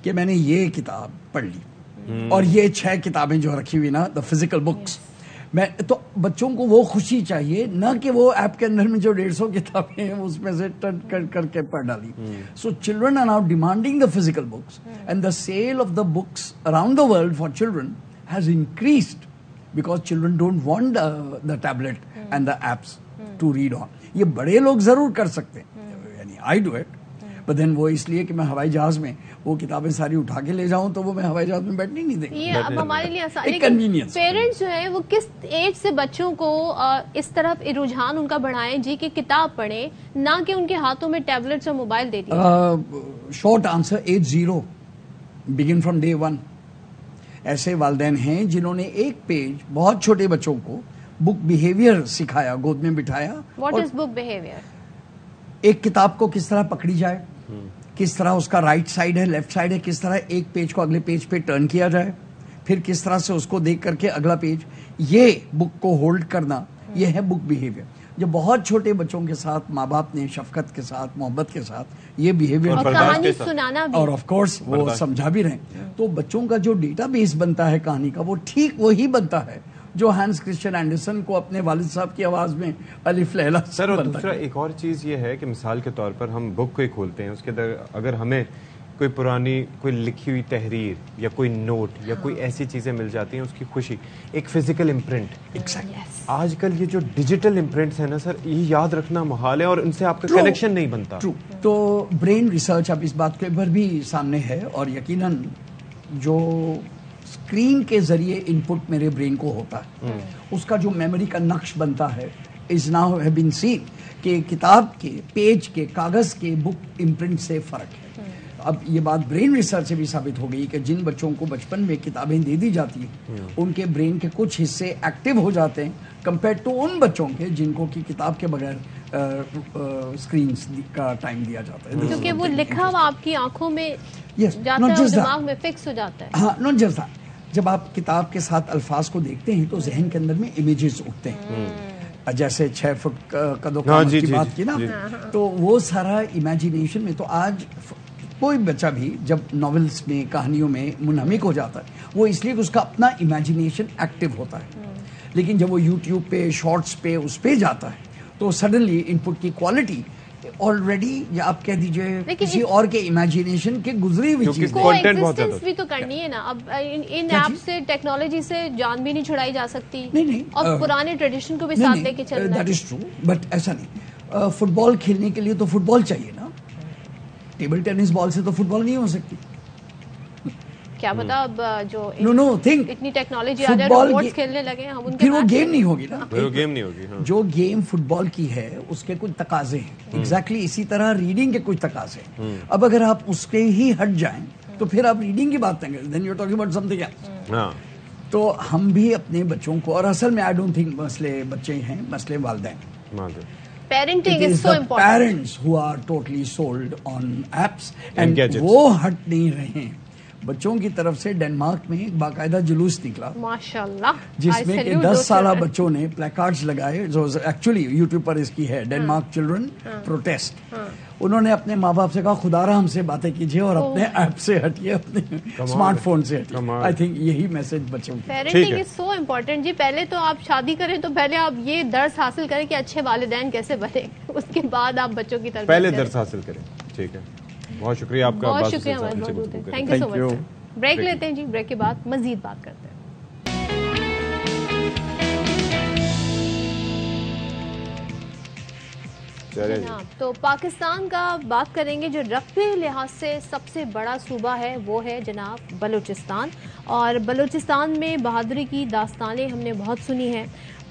कि मैंने ये किताब पढ़ ली और ये 6 किताबें जो रखी हुई ना, द फिजिकल बुक्स, मैं तो बच्चों को वो खुशी चाहिए, ना कि वो ऐप के अंदर में जो 150 किताबें हैं उसमें से टर्न करके पढ़ डाली। So children are now demanding the physical books and the sale of the books around the world for children has increased because children don't want the tablet and the apps to read on. ये बड़े लोग जरूर कर सकते हैं, यानी I do it, but then वो इसलिए कि मैं हवाई जहाज में वो किताबें सारी उठा के ले जाऊं तो वो मैं हवाई जहाज में बैठने नहीं देंगे। ये अब हमारे लिए आसान, लेकिन पेरेंट्स जो है वो किस एज से बच्चों को इस तरफ रुझान उनका बढ़ाएं जी कि किताब पढ़ें, ना कि उनके हाथों में टैबलेट्स और मोबाइल दे दिए? Short answer, as 0, begin from day 1। ऐसे वालिदैन हैं जिन्होंने एक पेज बहुत छोटे बच्चों को बुक बिहेवियर सिखाया, गोद में बिठाया। What is book behaviour? एक किताब को किस तरह पकड़ी जाए, किस तरह उसका राइट साइड है, लेफ्ट साइड है, किस तरह एक पेज को अगले पेज पे टर्न किया जाए, फिर किस तरह से उसको देख करके अगला पेज, ये बुक को होल्ड करना, ये है बुक बिहेवियर। जो बहुत छोटे बच्चों के साथ माँ बाप ने शफकत के साथ, मोहब्बत के साथ ये बिहेवियर और कहानी सुनाना भी, और ऑफ कोर्स वो समझा भी रहे, तो बच्चों का जो डेटाबेस बनता है कहानी का, वो ठीक वही बनता है जो हैंस क्रिश्चियन एंडरसन को अपने वालिद साहब की आवाज में अलिफ लैला सर। और दूसरा एक और चीज ये है कि मिसाल के तौर पर हम बुक को ही खोलते हैं, उसके अंदर अगर हमें कोई पुरानी कोई लिखी हुई तहरीर या कोई नोट या कोई ऐसी चीजें मिल जाती हैं, उसकी खुशी, एक फिजिकल इम्प्रिंट। आजकल ये जो डिजिटल इम्प्रिंट्स है ना सर, ये याद रखना मुहाल है और उनसे आपका कनेक्शन नहीं बनता। तो ब्रेन रिसर्च अब इस बात के ऊपर भी सामने है, और यकीनन जो स्क्रीन के जरिए इनपुट मेरे ब्रेन को होता है, उसका जो मेमोरी का नक्श बनता है, is now have been seen कि किताब के पेज के, कागज के बुक इम्प्रिंट से फर्क है। अब ये बात ब्रेन रिसर्च से भी साबित हो गई कि जिन बच्चों को बचपन में किताबें दे दी जाती हैं, उनके ब्रेन के कुछ हिस्से एक्टिव हो जाते हैं कंपेयर टू उन बच्चों के जिनको की किताब के बगैर स्क्रीन का टाइम दिया जाता है, क्योंकि वो लिखा हुआ आपकी आंखों में जाता है और दिमाग में फिक्स हो जाता है। हाँ, नॉट जस्ट दैट, जब आप किताब के साथ अल्फाज को देखते हैं तो जहन के अंदर में इमेजेस उठते हैं, जैसे 6 फुट कदों की बात की ना, तो वो सारा इमेजिनेशन में, तो आज कोई बच्चा भी जब नॉवेल्स में, कहानियों में मुनहमिक हो जाता है, वो इसलिए कि उसका अपना इमेजिनेशन एक्टिव होता है। लेकिन जब वो यूट्यूब पे, शॉर्ट्स पे, उस पे जाता है, तो सडनली इनपुट की क्वालिटी ऑलरेडी, या आप कह दीजिए किसी और के इमेजिनेशन के गुजरी हुई चीज, कोएग्जिस्टेंस भी तो करनी है ना। अब इन ऐप से, टेक्नोलॉजी से जान भी नहीं छुड़ाई जा सकती। नहीं, और पुराने ट्रेडिशन को भी साथ लेके चलना है। दैट इज ट्रू, बट ऐसा नहीं। फुटबॉल खेलने के लिए तो फुटबॉल चाहिए ना, टेबल टेनिस बॉल से तो फुटबॉल नहीं हो सकती। क्या पता अब जो इतनी टेक्नोलॉजी आ जाए, रोबोट्स खेलने लगे, हम उनके फिर वो गेम नहीं होगी ना, वो गेम नहीं होगी। हाँ। जो गेम फुटबॉल की है उसके कुछ तकाजे हैं, एग्जैक्टली इसी तरह रीडिंग के कुछ तकाजे हैं। अब अगर आप उसके ही हट जाएं तो फिर आप रीडिंग की बात नहीं करें, then you are talking about something else. तो हम भी अपने बच्चों को, और असल में आई डोंट थिंक मसले बच्चे हैं, मसले वालिदैन। Parenting is so important. Parents who are totally sold on apps and वो हट नहीं रहे हैं। बच्चों की तरफ से डेनमार्क में एक बाकायदा जुलूस निकला, माशाल्लाह, जिसमें कि 10 साल बच्चों ने प्लेकार्ड्स लगाए, जो एक्चुअली यूट्यूब पर इसकी है, डेनमार्क चिल्ड्रन प्रोटेस्ट। उन्होंने अपने माँ बाप से कहा, खुदारा हमसे बातें कीजिए और अपने ऐप से हटिए, अपने स्मार्टफोन से हटिए। आई थिंक यही मैसेज बच्चों की। पेरेंटिंग इज सो इम्पोर्टेंट जी। पहले तो आप शादी करें तो पहले आप ये दर्स हासिल करें कि अच्छे वालिदैन कैसे बने, उसके बाद आप बच्चों की तरफ पहले दर्स हासिल करें। ठीक है, बहुत शुक्रिया आपका। बहुत शुक्रिया हमारे मौजूद है। Thank you so much. Break लेते हैं जी, ब्रेक के बाद मजीद बात करते हैं। तो पाकिस्तान का बात करेंगे, जो रकबे लिहाज से सबसे बड़ा सूबा है वो है जनाब बलूचिस्तान। और बलूचिस्तान में बहादुरी की दास्तानें हमने बहुत सुनी हैं।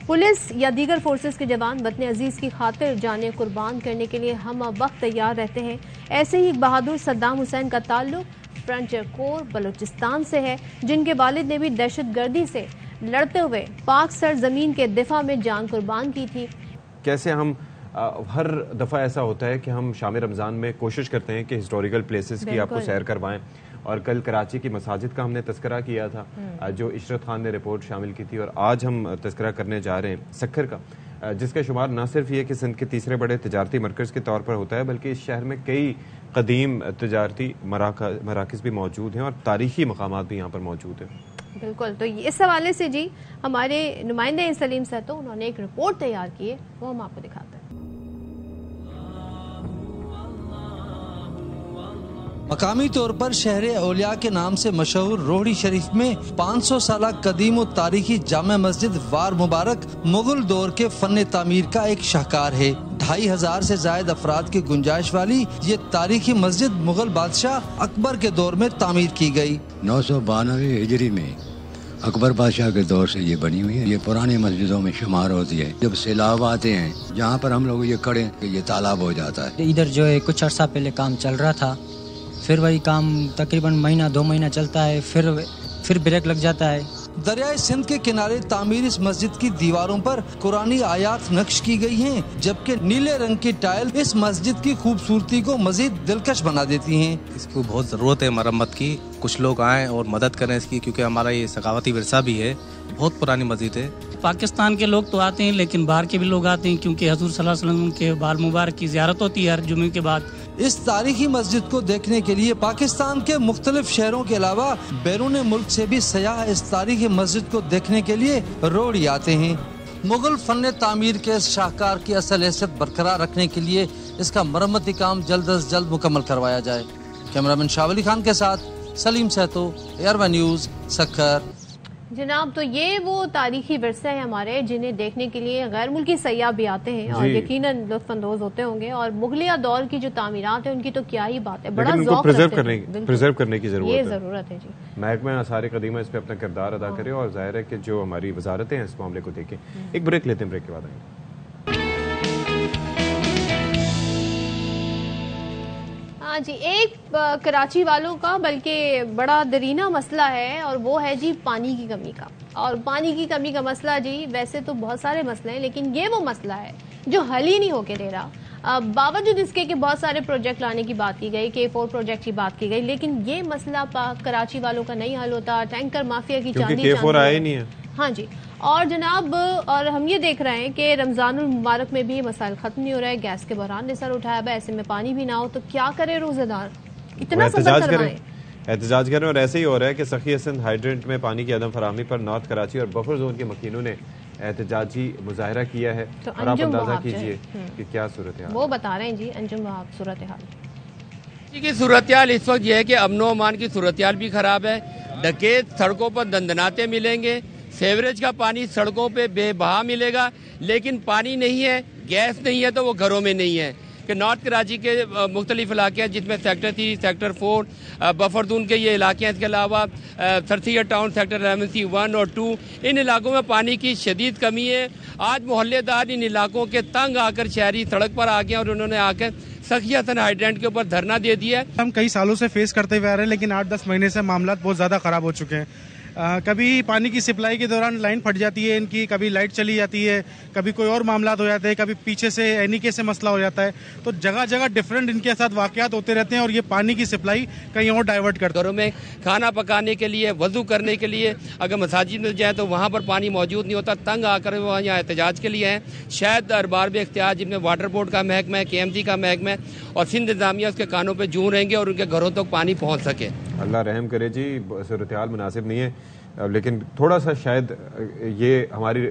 पुलिस या दीगर फोर्सेस के जवान वतन अजीज की खातिर जाने कुर्बान करने के लिए हम वक्त तैयार रहते हैं। ऐसे ही एक बहादुर सद्दाम हुसैन का ताल्लुक फ्रंटियर कोर बलूचिस्तान से है, जिनके वालिद ने भी दहशतगर्दी से लड़ते हुए पाक सरजमीन के दिफा में जान कुर्बान की थी। कैसे हम हर दफ़ा ऐसा होता है कि हम शाम रमज़ान में कोशिश करते हैं कि हिस्टोरिकल प्लेसेस की आपको सैर करवाएं, और कल कराची की मसाजिद का हमने तस्करा किया था, जो इशरत खान ने रिपोर्ट शामिल की थी, और आज हम तस्करा करने जा रहे हैं सक्खर का, जिसका शुमार न सिर्फ ये कि सिंध के तीसरे बड़े तजारती मरकज़ के तौर पर होता है, बल्कि इस शहर में कई कदीम तजारती मराकज़ भी मौजूद हैं और तारीखी मकामात भी यहाँ पर मौजूद हैं। बिल्कुल, तो इस हवाले से जी हमारे नुमाइंदे सलीम सहतो उन्होंने एक रिपोर्ट तैयार की है, वो हम आपको दिखाते हैं। मकामी तौर पर शहर औलिया के नाम से मशहूर रोहड़ी शरीफ में 500 साल कदीम और तारीखी जामा मस्जिद वार मुबारक मुगल दौर के फन तामीर का एक शाहकार है। 2500 से जायद अफराद की गुंजाइश वाली ये तारीखी मस्जिद मुगल बादशाह अकबर के दौर में तामीर की गई। 992 हिजरी में अकबर बादशाह के दौर से ये बनी हुई है। ये पुरानी मस्जिदों में शुमार होती है। जब सैलाब आते हैं, जहाँ पर हम लोग ये खड़े, ये तालाब हो जाता है। इधर जो है कुछ अर्सा पहले काम चल रहा था, फिर वही काम तकरीबन महीना 2 महीना चलता है, फिर ब्रेक लग जाता है। दरियाए सिंध के किनारे तामीर इस मस्जिद की दीवारों पर कुरानी आयात नक्श की गई हैं, जबकि नीले रंग की टाइल इस मस्जिद की खूबसूरती को मजीद दिलकश बना देती हैं। इसको बहुत ज़रूरत है मरम्मत की, कुछ लोग आएँ और मदद करें इसकी, क्योंकि हमारा ये सकावती विरसा भी है। बहुत पुरानी मस्जिद है। पाकिस्तान के लोग तो आते हैं, लेकिन बाहर के भी लोग आते हैं, क्योंकि हजूर सल्लल्लाहु अलैहि वसल्लम के बाल मुबारक की ज़ियारत होती है हर जुमे के बाद। इस तारीखी मस्जिद को देखने के लिए पाकिस्तान के मुख्तलिफ शहरों के अलावा बैरून मुल्क से भी सयाह इस तारीखी मस्जिद को देखने के लिए रोहड़ी आते हैं। मुगल फन तामीर के इस शाहकार की असल हैसियत बरकरार रखने के लिए इसका मरम्मती काम जल्द अज जल्द मुकम्मल करवाया जाए। कैमरामैन शाह अली खान के साथ सलीम सहतो, एयरवन न्यूज़, सक्खर। जनाब, तो ये वो तारीखी विरसा है हमारे, जिन्हें देखने के लिए गैर मुल्की सयाह भी आते हैं और यकीनन लुत्फानंदोज होते होंगे। और मुगलिया दौर की जो तामीरात है उनकी तो क्या ही बात है, बड़ा ज़ौक़ प्रिजर्व करने की जरूरत है जी। महकमा आसार कदीमा इस पे अपना किरदार अदा करे, और जाहिर है कि जो हमारी वजारतें हैं इस मामले को देखें। एक ब्रेक लेते हैं, ब्रेक के बाद आएंगे। हाँ जी, एक कराची वालों का बल्कि बड़ा दरीना मसला है, और वो है जी पानी की कमी का। और पानी की कमी का मसला जी, वैसे तो बहुत सारे मसले हैं, लेकिन ये वो मसला है जो हल ही नहीं होके दे रहा। बावजूद इसके कि बहुत सारे प्रोजेक्ट लाने की बात की गई, K4 प्रोजेक्ट की बात की गई, लेकिन ये मसला कराची वालों का नहीं हल होता। टैंकर माफिया की चांदी K4 आया ही नहीं है। हाँ जी, और जनाब, और हम ये देख रहे हैं कि रमजानुल मुबारक में भी मसाइल खत्म नहीं हो रहा है। गैस के बहरान ने सर उठाया है, ऐसे में पानी भी ना हो तो क्या करे रोजेदार, इतना सब्र करवाएं। एहतजाज करें, और ऐसे ही हो रहा है कि सखी हसन हाइड्रेंट में पानी की अदम फराहमी पर नॉर्थ कराची और बफर जोन के मकीनों ने एहतजाजी मुजाहरा किया है। तो और आप अंदाजा कीजिए कि क्या सूरत हाल, वो बता रहे हैं जी अंजुम वहाब सूरत हाल की सूरत हाल इस वक्त यह है कि अमनो अमान की सूरत हाल भी खराब है। डकैत सड़कों पर दंदनाते मिलेंगे, सेवरेज का पानी सड़कों पे बेबहा मिलेगा, लेकिन पानी नहीं है, गैस नहीं है, तो वो घरों में नहीं है। कि नॉर्थ कराची के मुख्तलिफ इलाके हैं, जिसमें सेक्टर 3, सेक्टर 4, बफरदून के ये इलाके हैं। इसके अलावा सरथिया टाउन, सेक्टर 11C 1 और 2, इन इलाकों में पानी की शदीद कमी है। आज मोहल्लेदार इन इलाकों के तंग आकर शहरी सड़क पर आ गए और उन्होंने आकर सखी हसन हाइड्रेंट के ऊपर धरना दे दिया है। हम कई सालों से फेस करते हुए आ रहे हैं, लेकिन 8-10 महीने से मामला बहुत ज़्यादा ख़राब हो चुके हैं। कभी पानी की सप्लाई के दौरान लाइन फट जाती है इनकी, कभी लाइट चली जाती है, कभी कोई और मामला हो जाते हैं, कभी पीछे से एनिके से मसला हो जाता है। तो जगह जगह डिफरेंट इनके साथ वाकयात होते रहते हैं और ये पानी की सप्लाई कहीं और डाइवर्ट करते हैं। घरों में खाना पकाने के लिए, वजू करने के लिए अगर मसाजिद में जाए तो वहाँ पर पानी मौजूद नहीं होता। तंग आकर वो यहाँ एहतजाज के लिए हैं। शायद अरबार में इख्तियार, जिनमें वाटर बोर्ड का महकमा है, KMC का महकमा है और सिंध इंतजामिया उसके कानों पर जूं रहेंगे और उनके घरों तक पानी पहुँच सके। अल्लाह रहम करे जी, सूरत हाल मुनासिब नहीं है, लेकिन थोड़ा सा शायद ये हमारी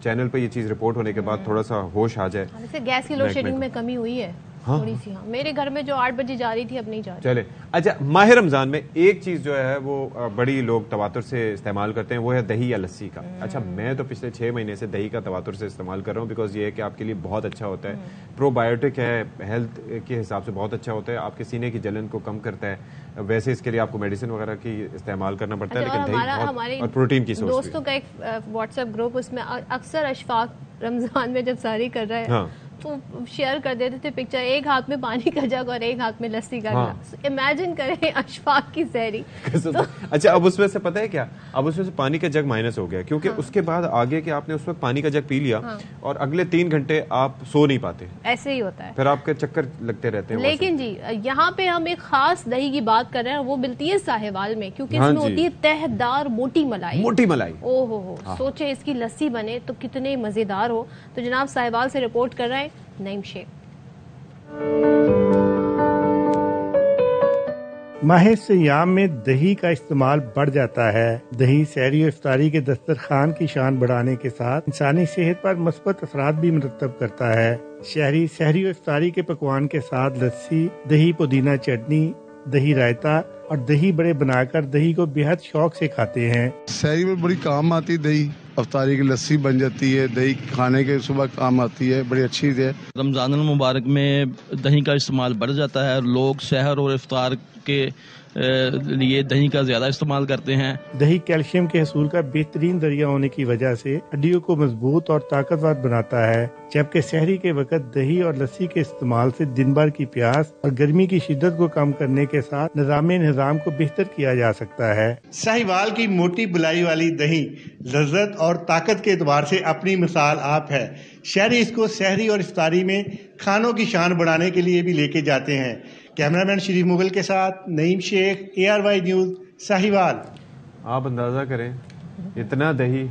चैनल पे ये चीज़ रिपोर्ट होने के बाद थोड़ा सा होश आ जाए। गैस की लोड शेडिंग में कमी हुई है। हाँ, थोड़ी सी। हाँ, मेरे घर में जो 8 बजे जा रही थी अब नहीं जा रही। चले। अच्छा, माह रमजान में एक चीज जो है वो बड़ी लोग तवातुर से इस्तेमाल करते हैं, वो है दही या लस्सी का। अच्छा, मैं तो पिछले 6 महीने से दही का तवातुर से इस्तेमाल कर रहा हूँ, बिकॉज ये है कि आपके लिए बहुत अच्छा होता है, प्रोबायोटिक है, हेल्थ के हिसाब से बहुत अच्छा होता है, आपके सीने की जलन को कम करता है। वैसे इसके लिए आपको मेडिसिन वगैरह की इस्तेमाल करना पड़ता है, लेकिन दही और प्रोटीन की सोर्स। दोस्तों का एक व्हाट्सएप ग्रुप, उसमें अक्सर अशफाक रमजान में जब सारी कर रहा है, हाँ, तो शेयर कर देते थे पिक्चर, एक हाथ में पानी का जग और एक हाथ में लस्सी का गिलास। इमेजिन करें अशफाक की सहरी। तो अच्छा, अब उसमें से पता है क्या, अब उसमें से पानी का जग माइनस हो गया, क्योंकि उसके बाद आगे के आपने उस वक्त पानी का जग पी लिया और अगले 3 घंटे आप सो नहीं पाते। ऐसे ही होता है, फिर आपके चक्कर लगते रहते हैं। लेकिन जी यहाँ पे हम एक खास दही की बात कर रहे हैं, वो मिलती है साहिवाल में, क्योंकि इसमें होती है तहदार मोटी मलाई। मोटी मलाई, ओहो हो, सोचे इसकी लस्सी बने तो कितने मजेदार हो। तो जनाब साहिवाल से रिपोर्ट कर रहे हैं नईम शेख। माह सियाम में दही का इस्तेमाल बढ़ जाता है। दही सहरी और इफ्तारी के दस्तरखान की शान बढ़ाने के साथ इंसानी सेहत पर मुस्बत असरात भी मुरतब करता है। शहरी सहरी और इफ्तारी के पकवान के साथ लस्सी, दही पुदीना चटनी, दही रायता और दही बड़े बनाकर दही को बेहद शौक से खाते हैं। सहरी में बड़ी काम आती दही, अफ्तारी की लस्सी बन जाती है, दही खाने के सुबह काम आती है, बड़ी अच्छी है। रमजान मुबारक में दही का इस्तेमाल बढ़ जाता है, लोग सहर और इफ्तार के लिए दही का ज्यादा इस्तेमाल करते हैं। दही कैल्शियम के हसूल का बेहतरीन जरिया होने की वजह से हड्डियों को मजबूत और ताकतवर बनाता है, जबकि सहरी के वक्त दही और लस्सी के इस्तेमाल से दिन भर की प्यास और गर्मी की शिद्दत को कम करने के साथ निजाम को बेहतर किया जा सकता है। साहिवाल की मोटी बुलाई वाली दही लज्जत और ताकत के एतबार से अपनी मिसाल आप है। शहरी इसको सहरी और इफ्तारी में खानों की शान बढ़ाने के लिए भी लेके जाते हैं। कैमरामैन शरीफ मुगल के साथ नईम शेख, ARY न्यूज, साहिवाल। आप अंदाजा करें इतना दही,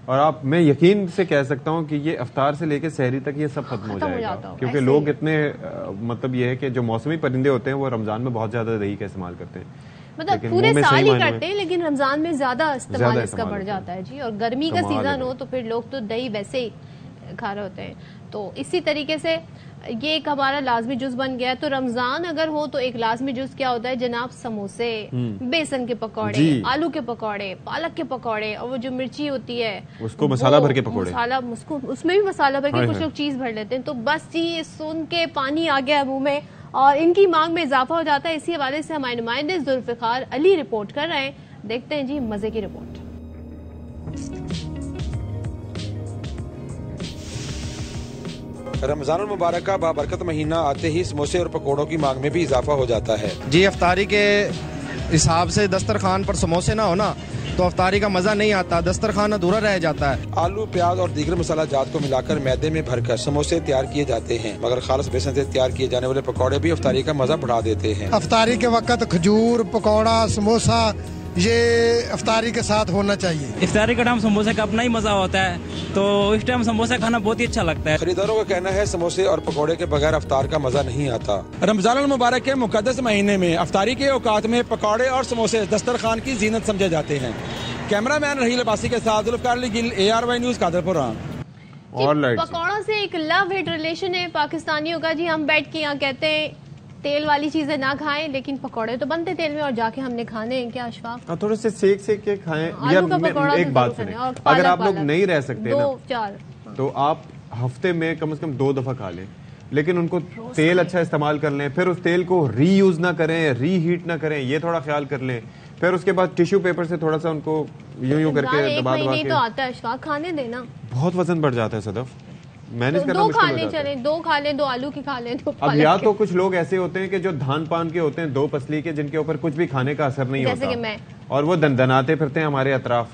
और आप, मैं यकीन से कह सकता हूँ कि ये अफ्तार से लेकर सहरी तक ये सब खत्म हो जाएगा, क्योंकि लोग इतने मतलब ये है कि जो मौसमी परिंदे होते हैं वो रमजान में बहुत ज्यादा दही का इस्तेमाल करते हैं। मतलब पूरे साल ही करते हैं, लेकिन रमजान में ज्यादा इस्तेमाल इसका बढ़ जाता है जी। और गर्मी का सीजन हो तो फिर लोग तो दही वैसे ही खा रहे होते हैं। तो इसी तरीके से ये एक हमारा लाजमी जुज बन गया। तो रमजान अगर हो तो एक लाजमी जुज क्या होता है जनाब, समोसे, बेसन के पकौड़े, आलू के पकौड़े, पालक के पकौड़े, और वो जो मिर्ची होती है उसको मसाला भर के पकौड़े, मसाला उसमें भी मसाला भर के, कुछ लोग चीज भर लेते हैं। तो बस जी ये सुन के पानी आ गया मुंह में और इनकी मांग में इजाफा हो जाता है। इसी हवाले से हमारे नुमाइंदे जुल्फिकार अली रिपोर्ट कर रहे हैं। देखते हैं जी मजे की रिपोर्ट। रमजान मुबारक का बाबरकत महीना आते ही समोसे और पकौड़ों की मांग में भी इजाफा हो जाता है। जी, अफ्तारी के हिसाब से दस्तरखान पर समोसे ना हो ना तो अफ्तारी का मजा नहीं आता, दस्तरखान अधूरा रह जाता है। आलू, प्याज और दीगर मसाला जात को मिलाकर मैदे में भरकर समोसे तैयार किए जाते हैं, मगर खालिस बेसन से तैयार किए जाने वाले पकौड़े भी अफ्तारी का मजा बढ़ा देते हैं। अफ्तारी के वक्त खजूर, पकौड़ा, समोसा ये अफ्तारी के साथ होना चाहिए। इफ्तारी का टाइम समोसे का अपना ही मजा होता है, तो इस टाइम समोसा खाना बहुत ही अच्छा लगता है। खरीदारों का कहना है समोसे और पकौड़े के बगैर अफ्तार का मजा नहीं आता। रमजान मुबारक के मुकद्दस महीने में अफ्तारी के औकात में पकौड़े और समोसे दस्तरखान की जीनत समझे जाते हैं। कैमरामैन रहील अब्बासी के साथ जुल्फिकार अली गिल, ARY न्यूज, कादरपुर। पकौड़ों से एक लव हेट रिलेशन है पाकिस्तानियों का जी। हम बैठ के यहाँ कहते हैं तेल वाली चीजें ना खाएं, लेकिन पकौड़े तो बनते तेल में और जाके हमने खाने हैं क्या अशफाक? थोड़े से सेक के खाएं। यार एक बात सुने, अगर आप लोग नहीं रह सकते ना तो आप हफ्ते में कम से कम 2 दफा खा लें, लेकिन उनको तेल अच्छा इस्तेमाल कर लें, फिर उस तेल को रीयूज ना करें, रीहीट ना करें, ये थोड़ा ख्याल कर लें। फिर उसके बाद टिश्यू पेपर से थोड़ा सा उनको यूं करके दबा के तो आता है अशफाक, खाने देना। बहुत वजन बढ़ जाता है सदफ, मैनेज करना मुश्किल हो जाता है। 2 खा लें, 2 आलू की खा लें, 2 अब या तो कुछ लोग ऐसे होते हैं कि जो धान पान के होते हैं, 2 पसली के, जिनके ऊपर कुछ भी खाने का असर नहीं होता, जैसे कि मैं, और वो दनदनाते फिरते हैं हमारे अतराफ,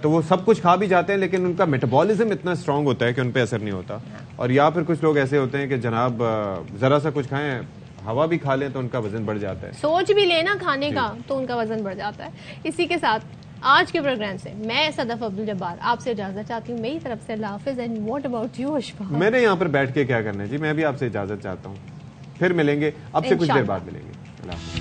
तो वो सब कुछ खा भी जाते हैं लेकिन उनका मेटाबॉलिज्म इतना स्ट्रांग होता है कि उन पे असर नहीं होता। और या फिर कुछ लोग ऐसे होते हैं कि जनाब जरा सा कुछ खाएं, हवा भी खा लें तो उनका वजन बढ़ जाता है, सोच भी लेना खाने का तो उनका वजन बढ़ जाता है। इसी के साथ आज के प्रोग्राम से मैं सदफ अब्दुल जब्बार आपसे इजाजत चाहती हूँ। मेरी तरफ से अल्लाह हाफिज़। And what about you Ashfaq? मैंने यहाँ पर बैठ के क्या करना है जी, मैं भी आपसे इजाजत चाहता हूँ। फिर मिलेंगे, अब से कुछ देर बाद मिलेंगे। अल्लाह।